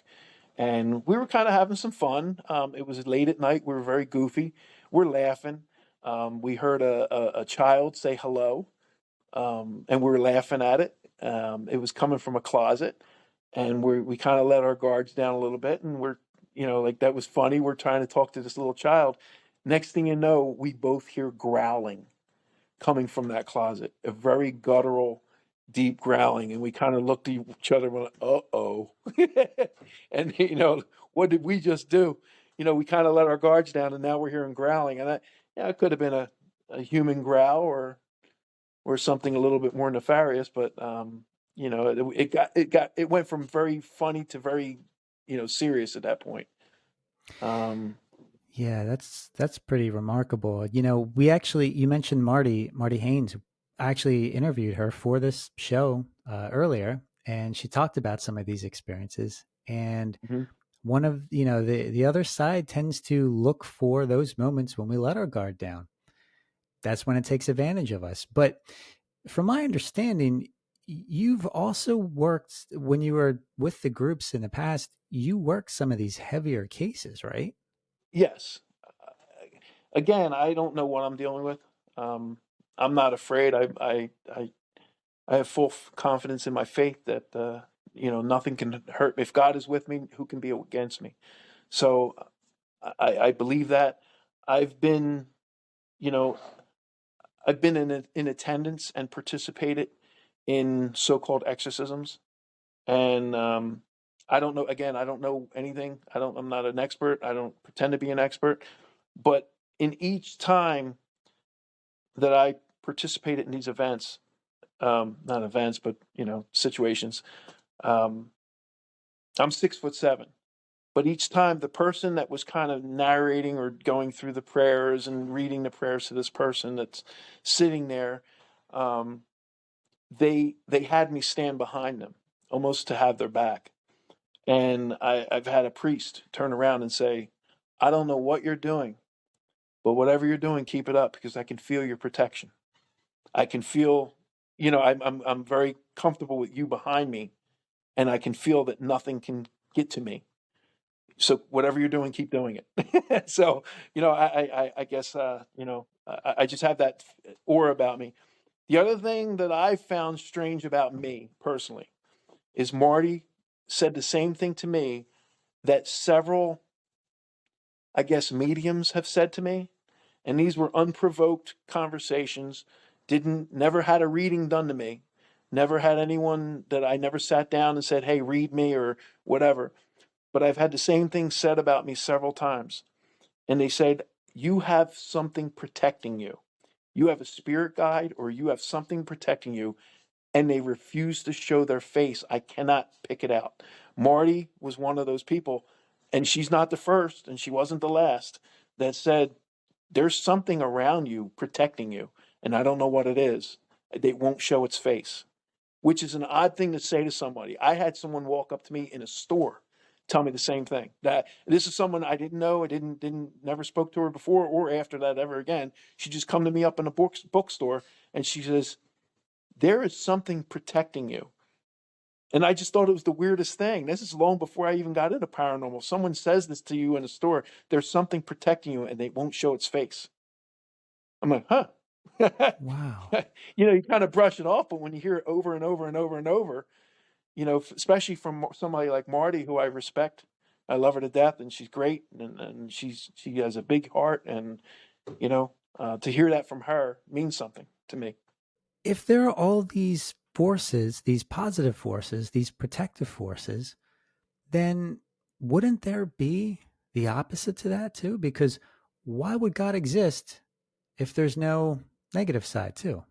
and we were kind of having some fun. It was late at night. We were very goofy. We're laughing. We heard a child say hello, and we were laughing at it. It was coming from a closet, and we kind of let our guards down a little bit, and like that was funny. We're trying to talk to this little child. Next thing you know, we both hear growling coming from that closet, a very guttural, deep growling, and we kind of looked at each other and went, "Uh oh," and what did we just do? We kind of let our guards down, and now we're hearing growling, and it could have been a human growl or something a little bit more nefarious, but it went from very funny to very serious at that point. Um, Yeah, that's pretty remarkable. You mentioned Marty Haynes. I actually interviewed her for this show earlier, and she talked about some of these experiences. And mhm. one of the other side tends to look for those moments when we let our guard down. That's when it takes advantage of us. But from my understanding, you've also worked when you were with the groups in the past. You worked some of these heavier cases, right? Yes. Again, I don't know what I'm dealing with. Um, I'm not afraid. I have full confidence in my faith that nothing can hurt me. If God is with me, who can be against me? So I believe that. I've been you know I've been in attendance and participated in so-called exorcisms, and I don't know. Again, I don't know anything. I'm not an expert. I don't pretend to be an expert, but in each time that I participated in these events, not events, but situations. Um, I'm 6'7", but each time the person that was kind of narrating or going through the prayers and reading the prayers to this person that's sitting there, um, they had me stand behind them, almost to have their back. And I've had a priest turn around and say, "I don't know what you're doing, but whatever you're doing, keep it up because I can feel your protection. I can feel, I'm very comfortable with you behind me, and I can feel that nothing can get to me." So whatever you're doing, keep doing it. So, I guess, I just have that aura about me. The other thing that I found strange about me personally is Marty said the same thing to me that several, I guess, mediums have said to me. And these were unprovoked conversations. Never had a reading done to me. Never had anyone that I never sat down and said, hey, read me or whatever. But I've had the same thing said about me several times. And they said, you have something protecting you. You have a spirit guide or you have something protecting you, and they refuse to show their face. I cannot pick it out. Marty was one of those people, and she's not the first, and she wasn't the last, that said, there's something around you protecting you, and I don't know what it is. They won't show its face, which is an odd thing to say to somebody. I had someone walk up to me in a store tell me the same thing. That this is someone I didn't know. I didn't never spoke to her before or after that ever again. She just come to me up in a bookstore and she says, there is something protecting you. And I just thought it was the weirdest thing. This is long before I even got into paranormal. Someone says this to you in a store, there's something protecting you, and they won't show its face. I'm like, huh. Wow. You kind of brush it off, but when you hear it over and over and over and over, especially from somebody like Marty, who I respect, I love her to death, and she's great, and she has a big heart, and to hear that from her means something to me. If there are all these forces, these positive forces, these protective forces, then wouldn't there be the opposite to that too? Because why would God exist if there's no negative side too?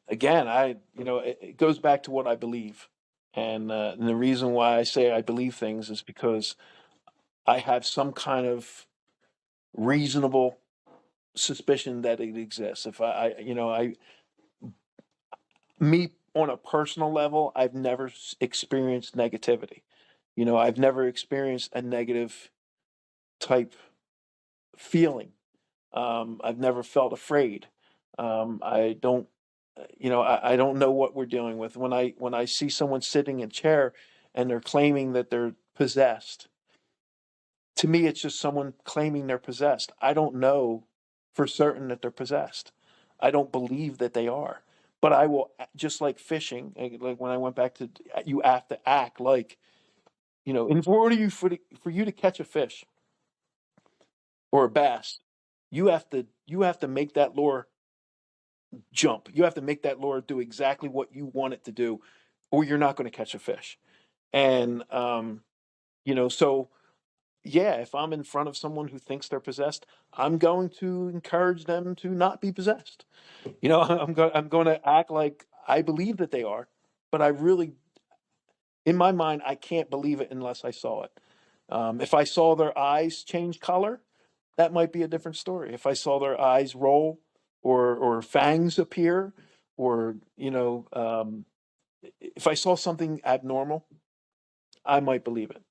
Again, it goes back to what I believe, and the reason why I say I believe things is because I have some kind of reasonable suspicion that it exists. If me on a personal level, I've never experienced negativity. I've never experienced a negative type feeling. I've never felt afraid. I don't, I don't know what we're dealing with. When I see someone sitting in a chair and they're claiming that they're possessed, to me, it's just someone claiming they're possessed. I don't know for certain that they're possessed. I don't believe that they are. But I will, just like fishing, like when I went back to, you have to act like, in order for you to catch a fish or a bass, you have to make that lure jump. You have to make that lure do exactly what you want it to do, or you're not going to catch a fish. And so yeah, if I'm in front of someone who thinks they're possessed, I'm going to encourage them to not be possessed. I'm going to act like I believe that they are, but I really, in my mind, I can't believe it unless I saw it. If I saw their eyes change color, that might be a different story. If I saw their eyes roll, or fangs appear, or if I saw something abnormal, I might believe it.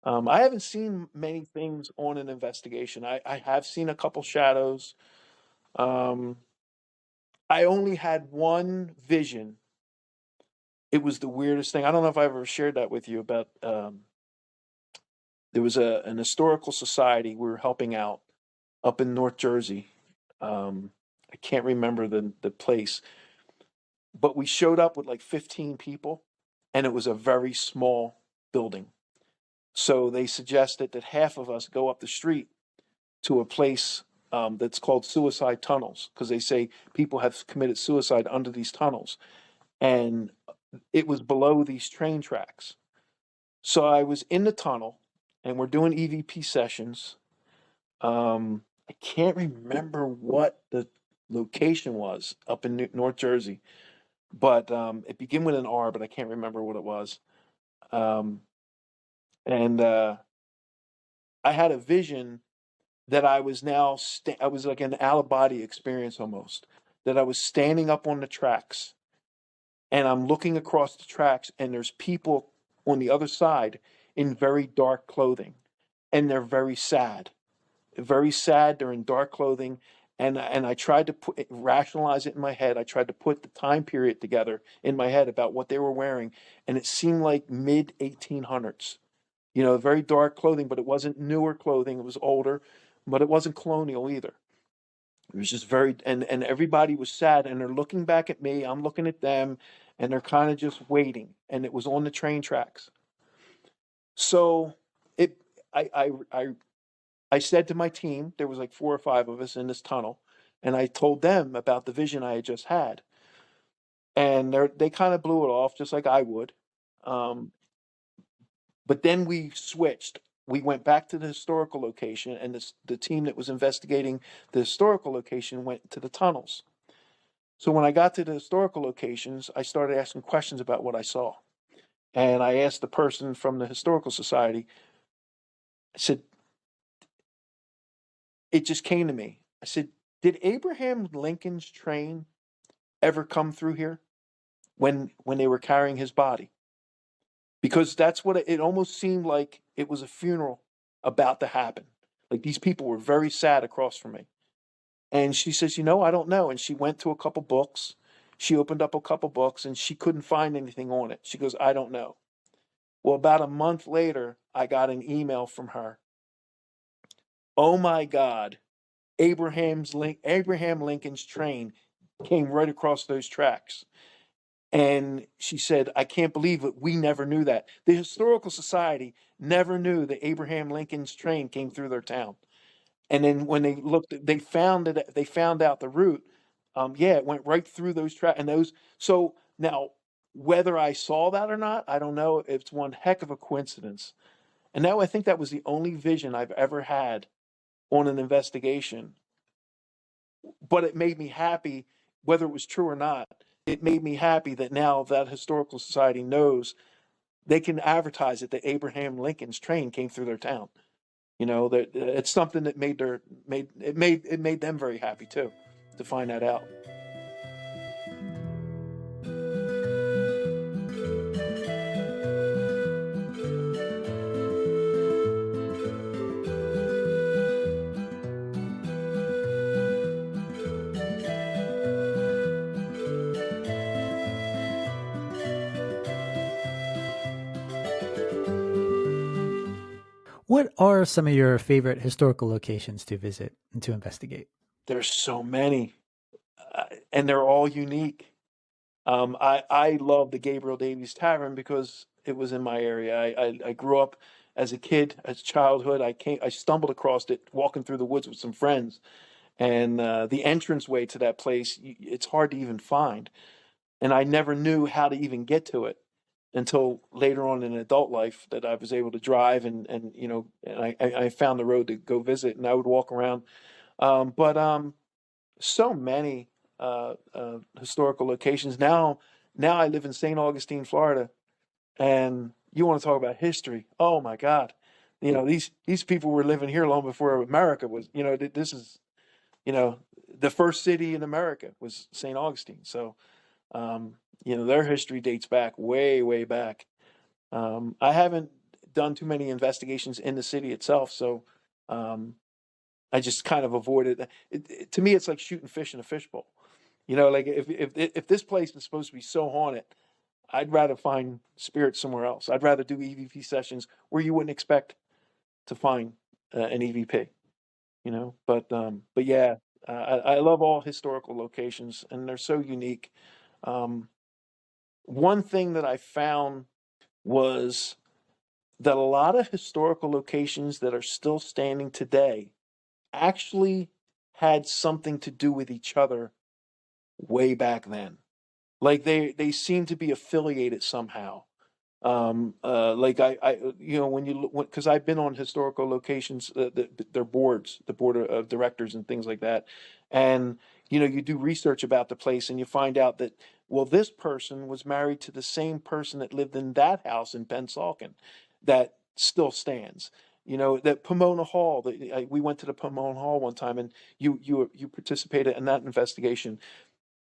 I haven't seen many things on an investigation. I have seen a couple shadows. Um, I only had one vision. It was the weirdest thing. I don't know if I ever shared that with you about. There was an historical society we were helping out up in North Jersey. I can't remember the place, but we showed up with like 15 people, and it was a very small building. So they suggested that half of us go up the street to a place that's called suicide tunnels, because they say people have committed suicide under these tunnels, and it was below these train tracks. So I was in the tunnel, and we're doing EVP sessions. I can't remember what the location was up in North Jersey, but it began with an R, but I can't remember what it was. Um, and I had a vision that I was now, I was like an out of body experience almost, that I was standing up on the tracks and I'm looking across the tracks and there's people on the other side in very dark clothing, and they're very sad. Very sad. They're in dark clothing. And I tried to rationalize it in my head. I tried to put the time period together in my head about what they were wearing, and it seemed like mid 1800s. very dark clothing, but it wasn't newer clothing. It was older, but it wasn't colonial either. It was just very, and everybody was sad, and they're looking back at me. I'm looking at them, and they're kind of just waiting. And it was on the train tracks. So it, I said to my team, there was like 4 or 5 of us in this tunnel, and I told them about the vision I had just had, and they kind of blew it off just like I would. Um, but then we switched. We went back to the historical location, and the team that was investigating the historical location went to the tunnels. So when I got to the historical locations, I started asking questions about what I saw. And I asked the person from the historical society, I said, it just came to me. I said, did Abraham Lincoln's train ever come through here when they were carrying his body? Because that's what it almost seemed like, it was a funeral about to happen. Like these people were very sad across from me. And she says, I don't know. And she went to a couple books. She opened up a couple books and she couldn't find anything on it. She goes, I don't know. Well, about a month later, I got an email from her. Oh my God, Abraham Lincoln's train came right across those tracks. And she said, I can't believe it. We never knew that. The Historical Society never knew that Abraham Lincoln's train came through their town. And then when they looked, they found out the route. Yeah, it went right through those tracks and those. So now, whether I saw that or not, I don't know. It's one heck of a coincidence. And now I think that was the only vision I've ever had on an investigation. But it made me happy, whether it was true or not. It made me happy that now that Historical Society knows they can advertise it that Abraham Lincoln's train came through their town. That it's something that made them very happy too, to find that out. What are some of your favorite historical locations to visit and to investigate? There's so many, and they're all unique. I love the Gabriel Davies Tavern because it was in my area. I grew up as a kid, as childhood. I stumbled across it walking through the woods with some friends, and the entranceway to that place, it's hard to even find. And I never knew how to even get to it until later on in adult life, that I was able to drive, and I found the road to go visit, and I would walk around. But so many historical locations now. I live in St. Augustine, Florida, and you want to talk about history? Oh my God! These people were living here long before America was. This is the first city in America was St. Augustine. So their history dates back way back. I haven't done too many investigations in the city itself, so I just kind of avoided it. To me, it's like shooting fish in a fishbowl. Like if this place is supposed to be so haunted, I'd rather find spirits somewhere else. I'd rather do EVP sessions where you wouldn't expect to find an EVP. But yeah, I love all historical locations, and they're so unique. Um, One thing that I found was that a lot of historical locations that are still standing today actually had something to do with each other way back then. Like they seem to be affiliated somehow. Like when you look, because I've been on historical locations, their boards, the board of directors and things like that, and you do research about the place and you find out that, well, this person was married to the same person that lived in that house in Pennsauken, that still stands. That Pomona Hall. We went to the Pomona Hall one time, and you participated in that investigation.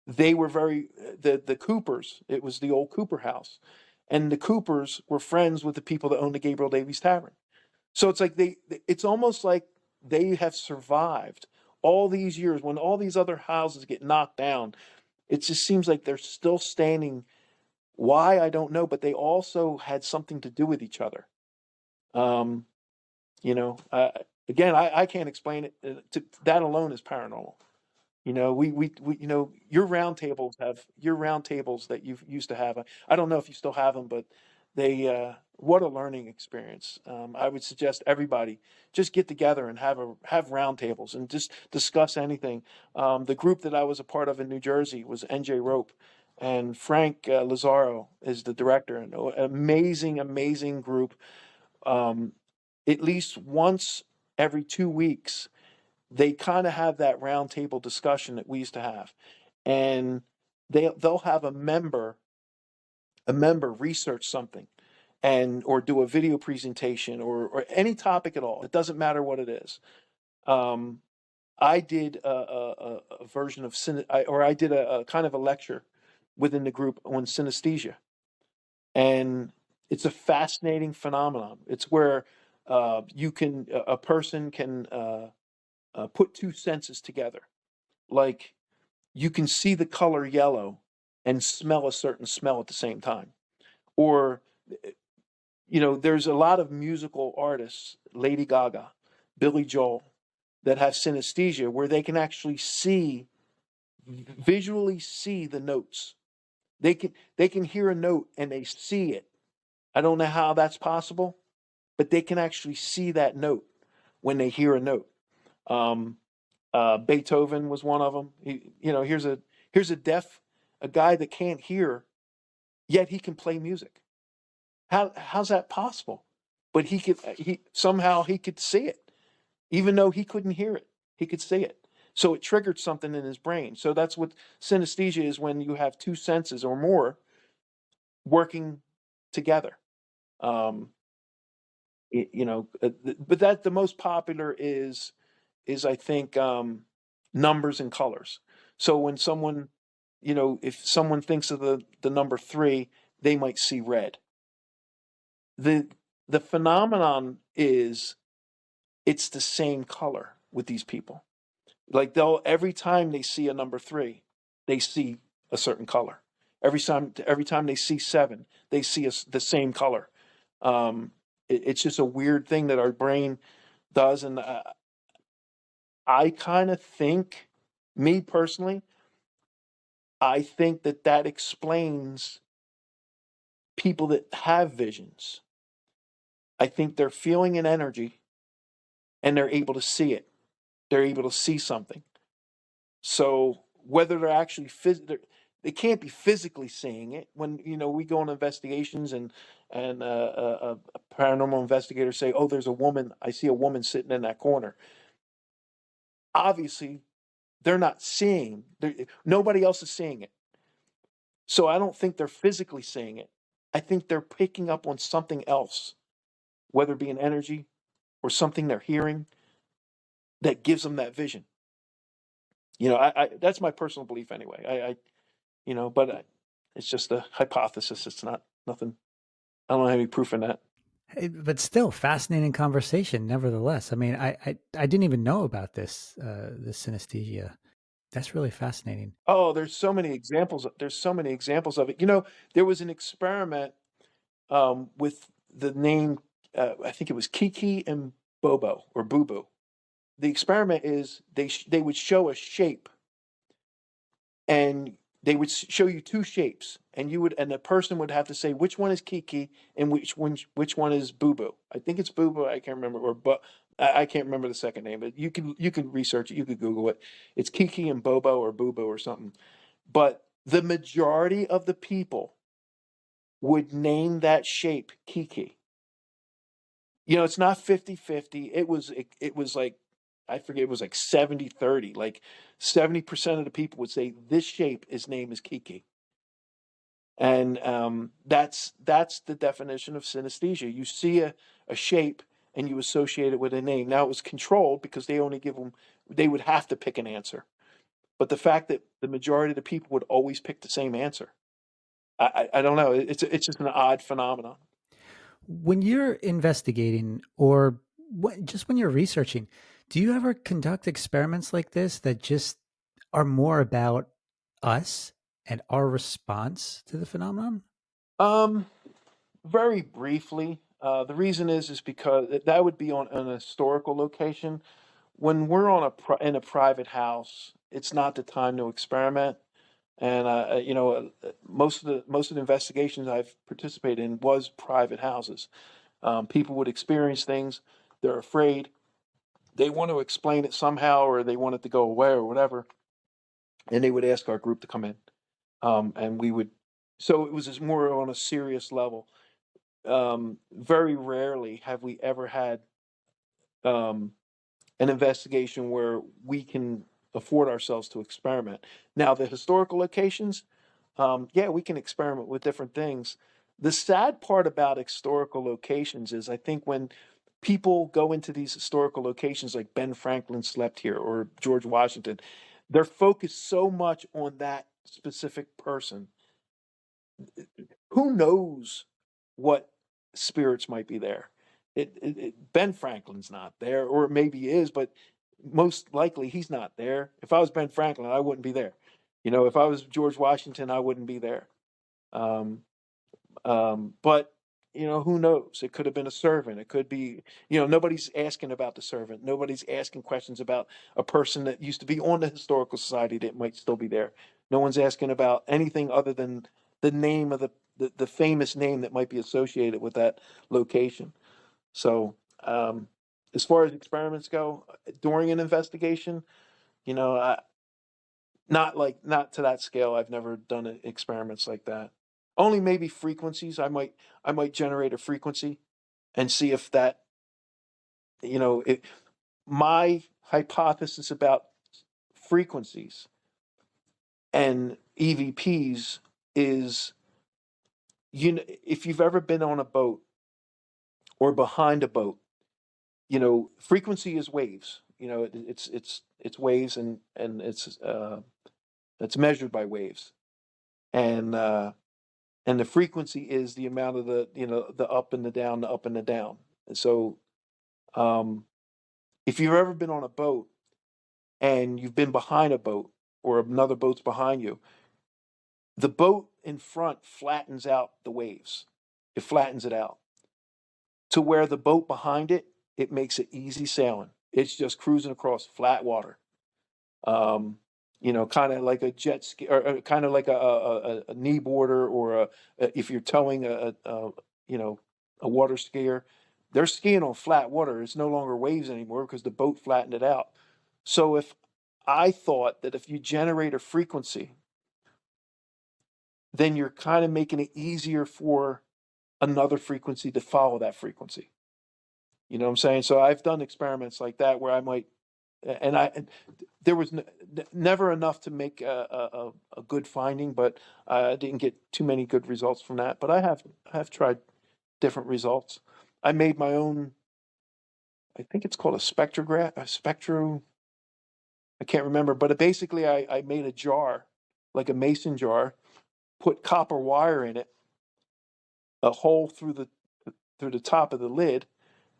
They were the Coopers. It was the old Cooper house, and the Coopers were friends with the people that owned the Gabriel Davies Tavern. So it's like it's almost like they have survived all these years. When all these other houses get knocked down, it just seems like they're still standing. Why, I don't know, but they also had something to do with each other. Um, you know, again, I can't explain it. That alone is paranormal. We your round tables that you used to have. I don't know if you still have them, but what a learning experience. I would suggest everybody just get together and have round tables and just discuss anything. The group that I was a part of in New Jersey was NJ Rope, and Frank Lazaro is the director. And amazing, amazing group. Um, at least once every 2 weeks they kind of have that round table discussion that we used to have, and they'll have a member research something and or do a video presentation or any topic at all. It doesn't matter what it is. um, I did a version of or I did a kind of a lecture within the group on synesthesia, and it's a fascinating phenomenon. It's where a person can put two senses together, like you can see the color yellow and smell a certain smell at the same time. Or, there's a lot of musical artists, Lady Gaga, Billy Joel, that have synesthesia where they can actually visually see the notes. They can hear a note and they see it. I don't know how that's possible, but they can actually see that note when they hear a note. Um, Beethoven was one of them. Here's a guy that can't hear, yet he can play music. How's that possible? But he could see it, even though he couldn't hear it. He could see it. So it triggered something in his brain. So that's what synesthesia is, when you have two senses or more working together. Um, but that the most popular is I think numbers and colors. So when if someone thinks of the number three, they might see red. the The phenomenon is it's the same color with these people. Like they'll every time they see a number three, they see a certain color. Every time they see seven, they see the same color. It's just a weird thing that our brain does, and I kind of think, me personally, I think that explains people that have visions. I think they're feeling an energy and they're able to see it. They're able to see something. So whether they're actually they can't be physically seeing it. When we go on investigations and a paranormal investigator say, "Oh, there's a woman. I see a woman sitting in that corner." Obviously, they're not seeing. Nobody else is seeing it. So I don't think they're physically seeing it. I think they're picking up on something else, whether it be an energy or something they're hearing that gives them that vision. I that's my personal belief anyway. But it's just a hypothesis. It's not nothing. I don't have any proof in that. But still, fascinating conversation. Nevertheless, I mean, I didn't even know about this synesthesia. That's really fascinating. Oh, there's so many examples. There's so many examples of it. There was an experiment with the name. I think it was Kiki and Bobo or Boo Boo. The experiment is they would show a shape, and they would show you two shapes, and the person would have to say which one is Kiki and which one is Boo Boo. I think it's Boo Boo. I can't remember, but I can't remember the second name. But you can research it. You could Google it. It's Kiki and Bobo or Boo Boo or something. But the majority of the people would name that shape Kiki. It's not 50-50. It was like, I forget, it was like 70-30. Like 70% of the people would say this shape is name is Kiki. And that's the definition of synesthesia. You see a shape and you associate it with a name. Now it was controlled because they would have to pick an answer. But the fact that the majority of the people would always pick the same answer, I don't know. It's just an odd phenomenon. When you're investigating or just when you're researching, do you ever conduct experiments like this that just are more about us and our response to the phenomenon? Um, Very briefly. The reason is because that would be on an historical location. When we're on in a private house, it's not the time to experiment. And most of the investigations I've participated in was private houses. People would experience things. They're afraid. They want to explain it somehow, or they want it to go away, or whatever. And they would ask our group to come in, and we would. So it was just more on a serious level. Very rarely have we ever had um, an investigation where we can afford ourselves to experiment. Now, the historical locations, yeah, we can experiment with different things. The sad part about historical locations is I think when people go into these historical locations like Ben Franklin slept here or George Washington, they're focused so much on that specific person. Who knows what spirits might be there? Ben Franklin's not there, or maybe he is, but most likely he's not there. If I was Ben Franklin, I wouldn't be there. If I was George Washington, I wouldn't be there. Um, but who knows? It could have been a servant. It could be, nobody's asking about the servant. Nobody's asking questions about a person that used to be on the historical society that might still be there. No one's asking about anything other than the name of the famous name that might be associated with that location. So, as far as experiments go, during an investigation, I, not to that scale. I've never done experiments like that. Only maybe frequencies. I might generate a frequency and see if that it, my hypothesis about frequencies and EVPs is if you've ever been on a boat or behind a boat, frequency is waves. It's waves and it's measured by waves. And the frequency is the amount of the up and the down, the up and the down. And so, um, if you've ever been on a boat and you've been behind a boat or another boat's behind you, the boat in front flattens out the waves. It flattens it out to where the boat behind it makes it easy sailing. It's just cruising across flat water. Um, kind of like a jet ski, or kind of like a knee boarder, or if you're towing a water skier, they're skiing on flat water. It's no longer waves anymore because the boat flattened it out. So if I thought that if you generate a frequency, then you're kind of making it easier for another frequency to follow that frequency. You know what I'm saying? So I've done experiments like that where I might, and there was never enough to make a good finding, but I didn't get too many good results from that. But I have tried different results. I made my own. I think it's called a spectrograph, a spectro. I can't remember, but basically I made a jar, like a mason jar, put copper wire in it, a hole through the top of the lid,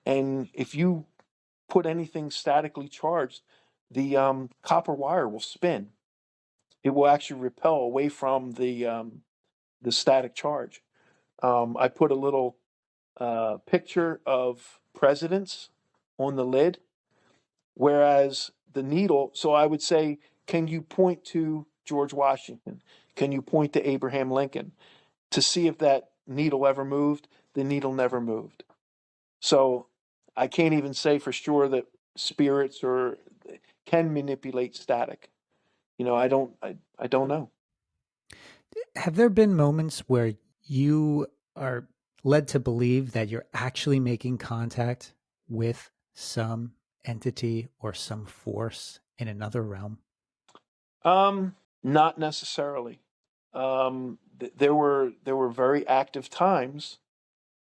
and if you put anything statically charged, the copper wire will spin. It will actually repel away from the static charge. I put a little picture of presidents on the lid, whereas the needle. So I would say, can you point to George Washington? Can you point to Abraham Lincoln to see if that needle ever moved? The needle never moved. So I can't even say for sure that spirits or can manipulate static. I don't know. Have there been moments where you are led to believe that you're actually making contact with some entity or some force in another realm? Not necessarily. There were very active times,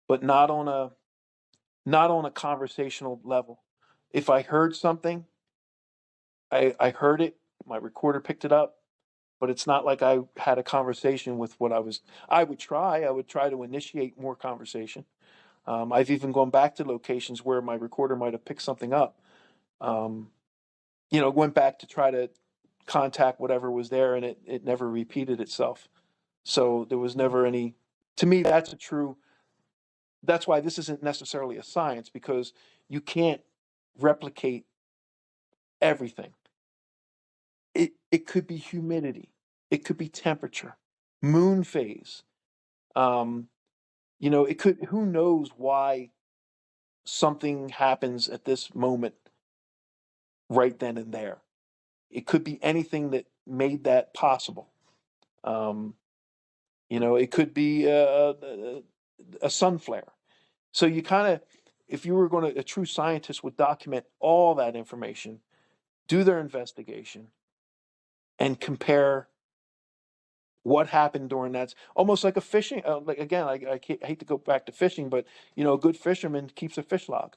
but not on a conversational level. If I heard something, I heard it. My recorder picked it up, but it's not like I had a conversation with what I was. I would try to initiate more conversation. I've even gone back to locations where my recorder might have picked something up. Um, went back to try to contact whatever was there, and it never repeated itself. So there was never any. To me, that's a true that's why this isn't necessarily a science, because you can't replicate everything. It could be humidity, it could be temperature, moon phase. Um, it could. Who knows why something happens at this moment, right then and there. It could be anything that made that possible. Um, it could be a sun flare. So you kind of, if you were going to, a true scientist would document all that information, do their investigation, and compare what happened during that. Almost like a fishing. Like again, I hate to go back to fishing, but a good fisherman keeps a fish log.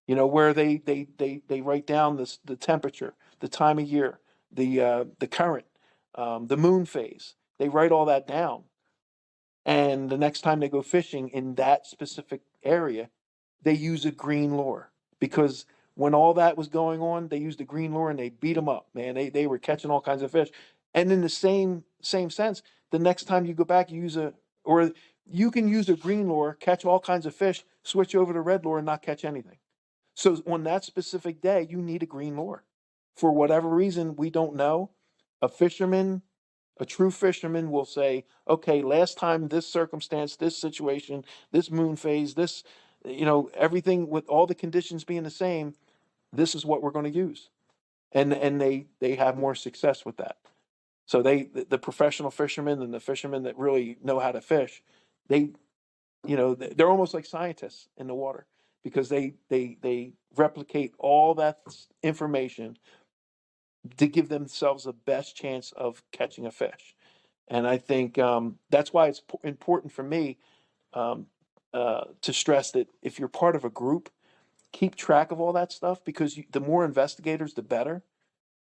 Where they write down the temperature, the time of year, the current, the moon phase. They write all that down, and the next time they go fishing in that specific area, they use a green lure, because when all that was going on, they used a green lure and they beat them up. Man, they were catching all kinds of fish. And in the same sense, the next time you go back, or you can use a green lure, catch all kinds of fish, switch over to red lure and not catch anything. So on that specific day, you need a green lure. For whatever reason, we don't know. A fisherman, a true fisherman will say, okay, last time this circumstance, this situation, this moon phase, this, everything with all the conditions being the same, this is what we're going to use. And they have more success with that. So the professional fishermen and the fishermen that really know how to fish, they they're almost like scientists in the water, because they replicate all that information to give themselves the best chance of catching a fish. And I think that's why it's important for me, um, to stress that if you're part of a group, keep track of all that stuff, because the more investigators, the better.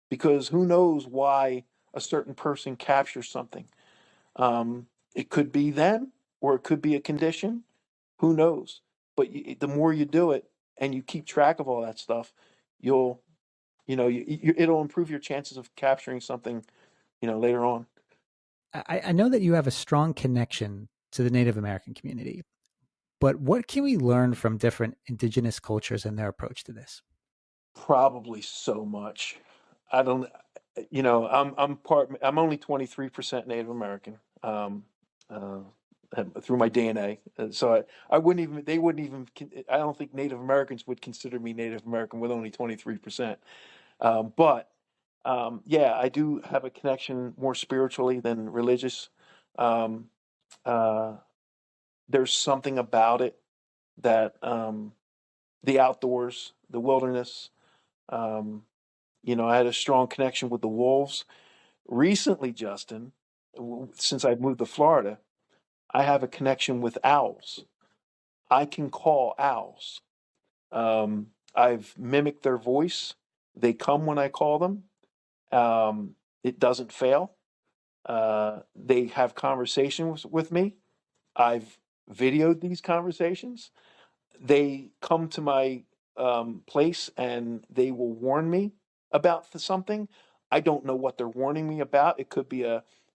Because who knows why a certain person captures something. It could be them, or it could be a condition. Who knows? But the more you do it and you keep track of all that stuff, you'll, it'll improve your chances of capturing something, later on. I know that you have a strong connection to the Native American community, but what can we learn from different indigenous cultures and their approach to this? Probably so much. I don't, I'm only 23% Native American. Uh, through my DNA. So I wouldn't even, they wouldn't even, I don't think Native Americans would consider me Native American with only 23%. But yeah, I do have a connection more spiritually than religious. Um, uh, there's something about it that, the outdoors, the wilderness, um, I had a strong connection with the wolves. Recently, Justin, since I moved to Florida, I have a connection with owls. I can call owls. I've mimicked their voice. They come when I call them. It doesn't fail. They have conversations with me. I've videoed these conversations. They come to my place and they will warn me about something. I don't know what they're warning me about. It could be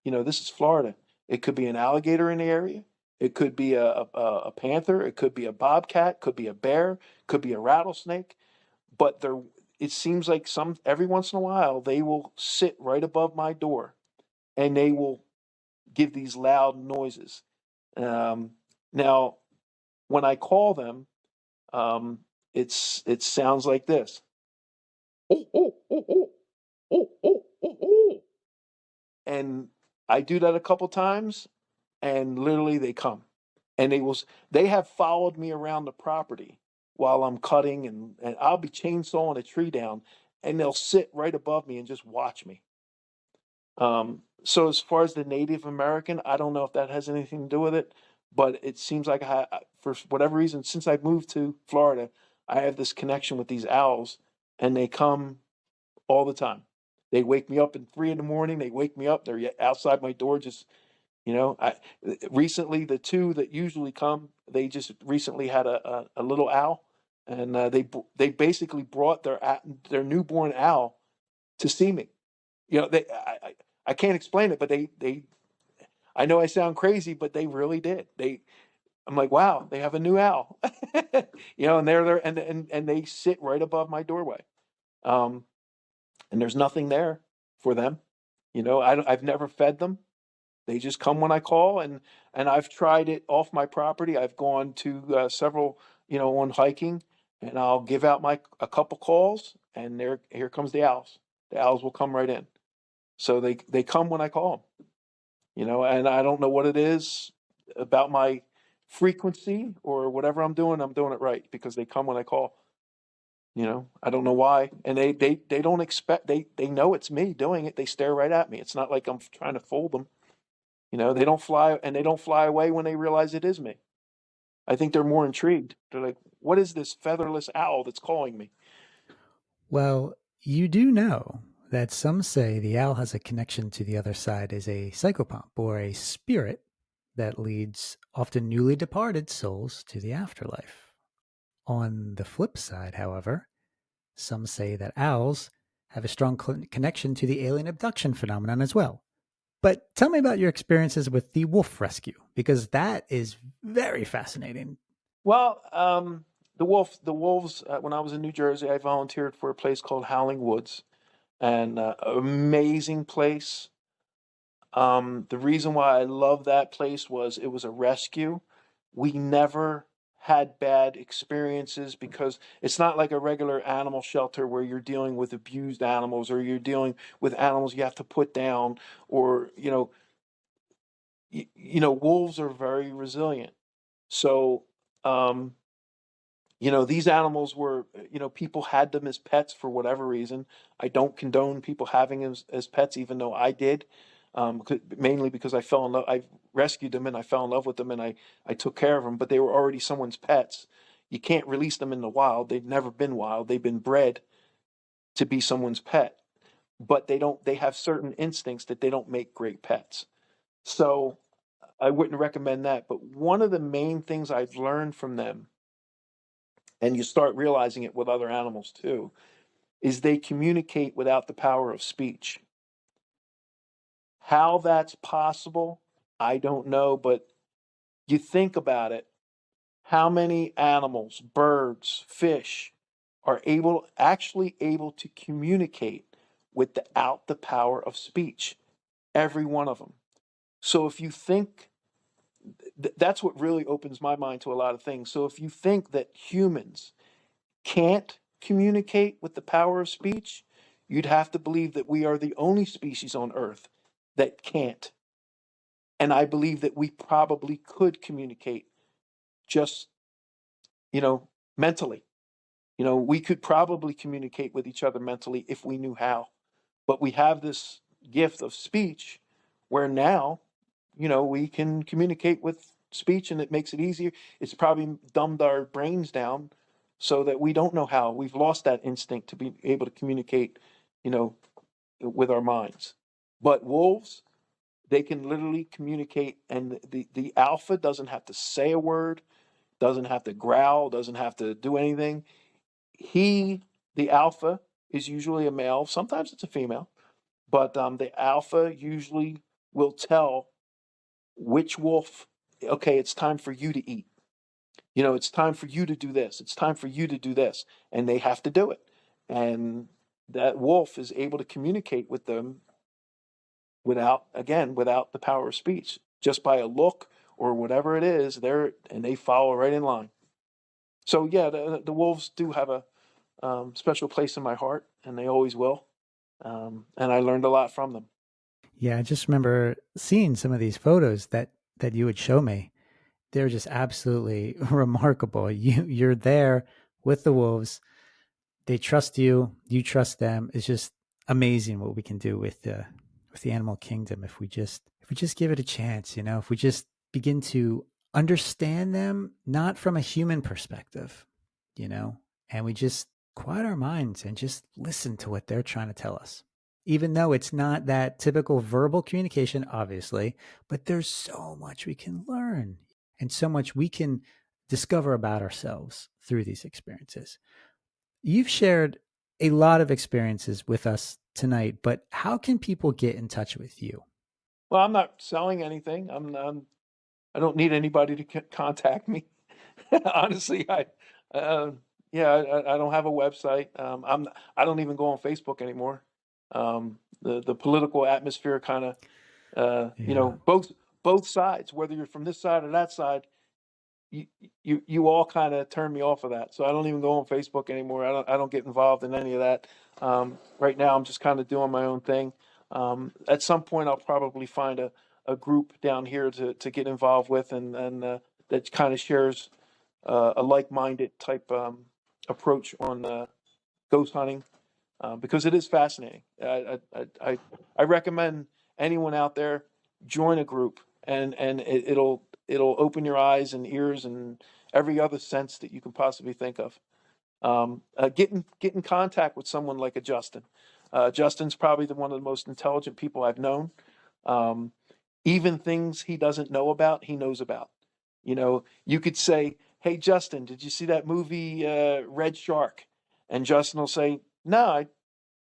this is Florida. It could be an alligator in the area. It could be a panther. It could be a bobcat. Could be a bear. Could be a rattlesnake. But it seems like every once in a while they will sit right above my door and they will give these loud noises. Um, Now, when I call them, um, it sounds like this. Oh, oh, oh, oh, oh, oh, oh, oh. And I do that a couple times, and literally they come, and they have followed me around the property while I'm cutting, and I'll be chainsawing a tree down, and they'll sit right above me and just watch me. So as far as the Native American, I don't know if that has anything to do with it, but it seems like for whatever reason, since I moved to Florida, I have this connection with these owls, and they come all the time. They wake me up at 3 in the morning. They wake me up. They're outside my door. Just I recently, the two that usually come, they just recently had a little owl, and they basically brought their newborn owl to see me. I can't explain it, but they I know I sound crazy, but they really did. I'm like, wow, they have a new owl. And they're there, and they sit right above my doorway. Um, and there's nothing there for them. I've never fed them. They just come when I call, and I've tried it off my property. I've gone to several, on hiking, and I'll give out my a couple calls, and there here comes the owls. The owls will come right in. So they come when I call them. And I don't know what it is about my frequency or whatever I'm doing. I'm doing it right because they come when I call. I don't know why, and they don't expect they know it's me doing it. They stare right at me. It's not like I'm trying to fool them. They don't fly away when they realize it is me. I think they're more intrigued. They're like, "What is this featherless owl that's calling me?" Well, you do know that some say the owl has a connection to the other side as a psychopomp or a spirit that leads often newly departed souls to the afterlife. On the flip side, however, some say that owls have a strong connection to the alien abduction phenomenon as well. But tell me about your experiences with the wolf rescue, because that is very fascinating. Well, the wolves. When I was in New Jersey, I volunteered for a place called Howling Woods, and amazing place. The reason why I love that place was it was a rescue. We never had bad experiences because it's not like a regular animal shelter where you're dealing with abused animals or you're dealing with animals you have to put down or wolves are very resilient. So um, these animals were, people had them as pets for whatever reason. I don't condone people having them as pets, even though I did, mainly because I fell in love. I rescued them and I fell in love with them and I took care of them, but they were already someone's pets. You can't release them in the wild. They've never been wild. They've been bred to be someone's pet, but they have certain instincts that they don't make great pets. So I wouldn't recommend that. But one of the main things I've learned from them, and you start realizing it with other animals too, is they communicate without the power of speech. How that's possible, I don't know, but you think about it, how many animals, birds, fish are actually able to communicate without the power of speech? Every one of them. So if you think that's what really opens my mind to a lot of things. So if you think that humans can't communicate with the power of speech, you'd have to believe that we are the only species on Earth that can't. And I believe that we probably could communicate just, you know, mentally. We could probably communicate with each other mentally if we knew how. But we have this gift of speech where now, we can communicate with speech and it makes it easier. It's probably dumbed our brains down so that we don't know how. We've lost that instinct to be able to communicate, you know, with our minds. But wolves, they can literally communicate, and the alpha doesn't have to say a word, doesn't have to growl, doesn't have to do anything. He, the alpha, is usually a male. Sometimes it's a female, but the alpha usually will tell which wolf, okay, it's time for you to eat. It's time for you to do this. It's time for you to do this. And they have to do it. And that wolf is able to communicate with them without the power of speech, just by a look or whatever it is, and they follow right in line. So yeah, the wolves do have a special place in my heart, and they always will. And I learned a lot from them. Yeah, I just remember seeing some of these photos that you would show me. They're just absolutely remarkable. You're there with the wolves. They trust you. You trust them. It's just amazing what we can do with the animal kingdom if we just give it a chance. If we just begin to understand them, not from a human perspective, you know, and we just quiet our minds and just listen to what they're trying to tell us. Even though it's not that typical verbal communication, obviously, but there's so much we can learn and so much we can discover about ourselves through these experiences. You've shared a lot of experiences with us tonight, but how can people get in touch with you? Well, I'm not selling anything. I don't need anybody to contact me. Honestly, uh, yeah, I don't have a website. I don't even go on Facebook anymore. The political atmosphere kind of, Yeah. both sides, whether you're from this side or that side, you you all kind of turn me off of that. So I don't even go on Facebook anymore. I don't get involved in any of that. Right now, I'm just kind of doing my own thing. At some point, I'll probably find a group down here to get involved with, and that kind of shares a like-minded type approach on ghost hunting, because it is fascinating. I recommend anyone out there join a group, and it'll open your eyes and ears and every other sense that you can possibly think of. Get in contact with someone like a Justin. Justin's probably one of the most intelligent people I've known. Um, Even things he doesn't know about, he knows about. You could say, "Hey, Justin, did you see that movie Red Shark?" And Justin will say, "No, I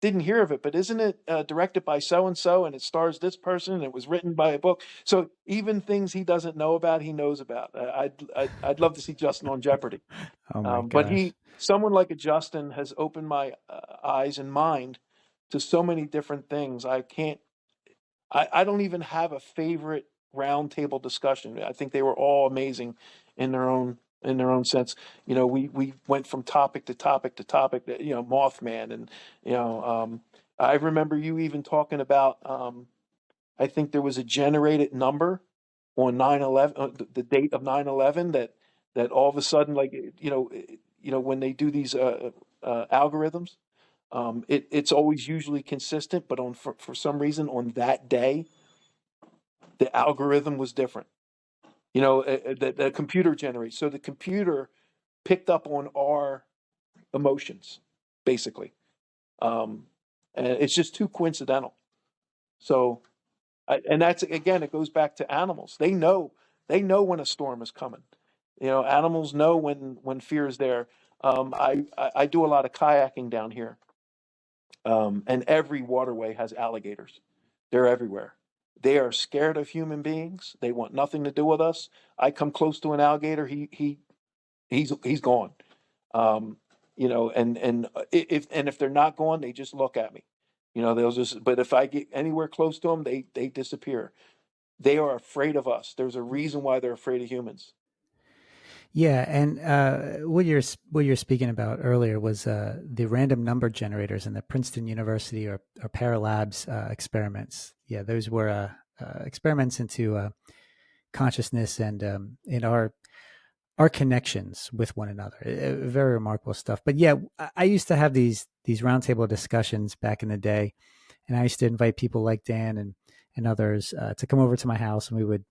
didn't hear of it, but isn't it directed by so and so, and it stars this person, and it was written by a book?" So even things he doesn't know about, he knows about. I'd love to see Justin on Jeopardy. Oh my But gosh. someone like a Justin has opened my eyes and mind to so many different things. I don't even have a favorite roundtable discussion. I think they were all amazing in their own sense. We went from topic to topic to topic. Mothman, and I remember you even talking about. I think there was a generated number on 9/11, the date of 9/11, that all of a sudden, like, when they do these algorithms, it's always usually consistent, but for some reason on that day, the algorithm was different. The computer generates. So the computer picked up on our emotions, basically. Um, and it's just too coincidental. So, and that's, again, it goes back to animals. They know when a storm is coming. Animals know when fear is there. I do a lot of kayaking down here, and every waterway has alligators. They're everywhere. They are scared of human beings. They want nothing to do with us. I come close to an alligator, he's gone. And if they're not gone, they just look at me. They'll just. But if I get anywhere close to them, they disappear. They are afraid of us. There's a reason why they're afraid of humans. Yeah, and what you're speaking about earlier was the random number generators in the Princeton University or Paralabs experiments. Yeah, those were experiments into consciousness and in our connections with one another. Very remarkable stuff. But yeah, I used to have these roundtable discussions back in the day, and I used to invite people like Dan and others to come over to my house, and we would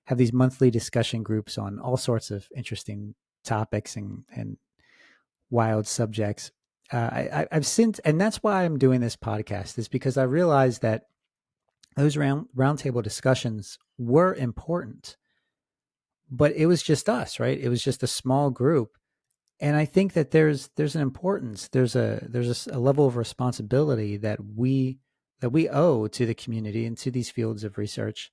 have these monthly discussion groups on all sorts of interesting topics and wild subjects. I've since, and that's why I'm doing this podcast, is because I realized that those roundtable discussions were important, but it was just us, right? It was just a small group, and I think that there's an importance, there's a level of responsibility that we owe to the community and to these fields of research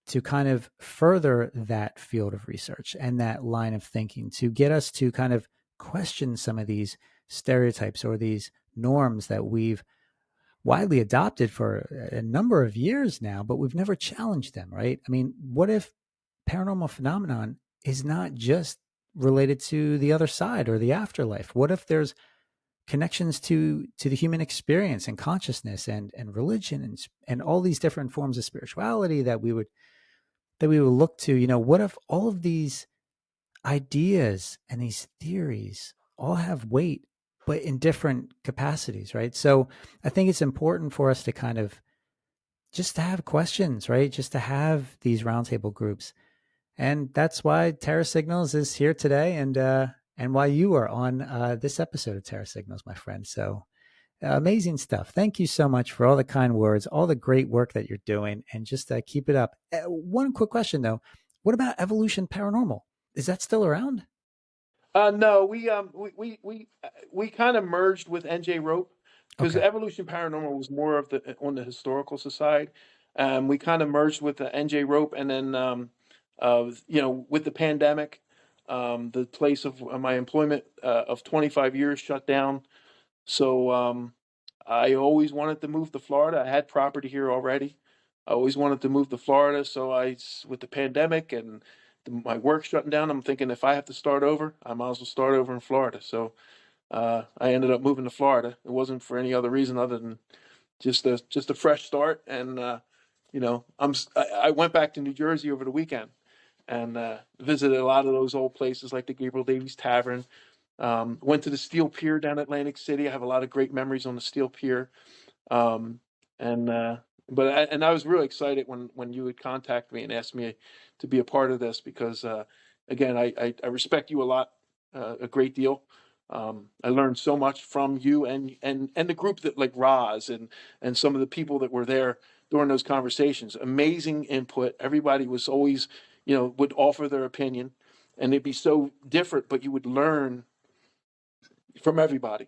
to kind of further that field of research and that line of thinking to get us to kind of question some of these stereotypes or these norms that we've widely adopted for a number of years now, but we've never challenged them, right? I mean, what if paranormal phenomenon is not just related to the other side or the afterlife? What if there's connections to the human experience and consciousness and religion and all these different forms of spirituality that we would look to? What if all of these ideas and these theories all have weight, but in different capacities, right? So I think it's important for us to kind of just to have questions, right? Just to have these roundtable groups. And that's why Terra Signals is here today, and why you are on this episode of Terra Signals, my friend. So amazing stuff. Thank you so much for all the kind words, all the great work that you're doing, and just keep it up. One quick question though: what about Evolution Paranormal? Is that still around? No, we kind of merged with NJ Rope, because Okay. Evolution Paranormal was more on the historical side. We kind of merged with the NJ Rope, and then with the pandemic, the place of my employment of 25 years shut down. So I always wanted to move to Florida. I had property here already. I always wanted to move to Florida. So with the pandemic and my work shutting down, I'm thinking if I have to start over, I might as well start over in Florida. So I ended up moving to Florida. It wasn't for any other reason other than just a fresh start. And I went back to New Jersey over the weekend and visited a lot of those old places like the Gabriel Davies Tavern. Went to the Steel Pier down Atlantic City. I have a lot of great memories on the Steel Pier. Um, and I was really excited when you would contact me and ask me to be a part of this because again, I respect you a lot, a great deal. I learned so much from you and the group that like Roz and some of the people that were there during those conversations. Amazing input. Everybody was always, would offer their opinion, and it'd be so different, but you would learn from everybody.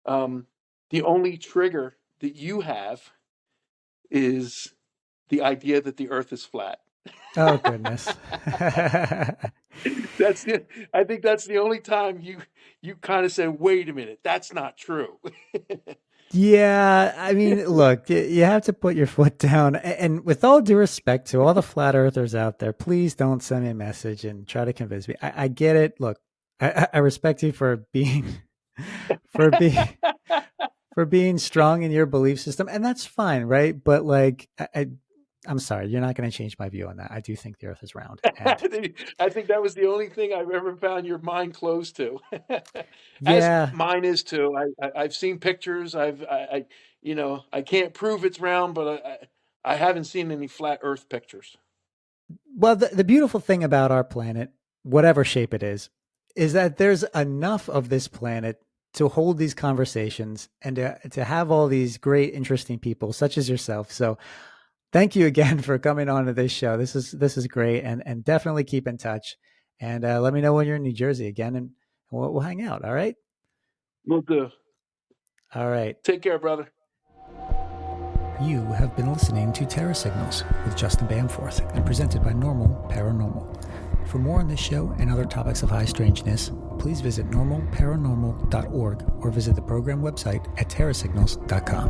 The only trigger that you have is the idea that the Earth is flat. Oh goodness. That's it. I think that's the only time you kind of said, "Wait a minute, that's not true." Yeah, I mean, look, you have to put your foot down. And with all due respect to all the flat earthers out there, please don't send me a message and try to convince me. I get it. Look, I respect you for being for being for being strong in your belief system, and that's fine, right? But like, I'm sorry, you're not going to change my view on that. I do think the Earth is round, and I think that was the only thing I've ever found your mind closed to, as yeah. mine is too. I've seen pictures. I can't prove it's round, but I haven't seen any flat Earth pictures. Well, the beautiful thing about our planet, whatever shape it is that there's enough of this planet to hold these conversations and to have all these great, interesting people such as yourself. So thank you again for coming on to this show. This is great, and definitely keep in touch. And let me know when you're in New Jersey again, and we'll hang out. All right. Will do. All right. Take care, brother. You have been listening to Terror Signals with Justin Bamforth and presented by Normal Paranormal. For more on this show and other topics of high strangeness, please visit normalparanormal.org or visit the program website at terrorsignals.com.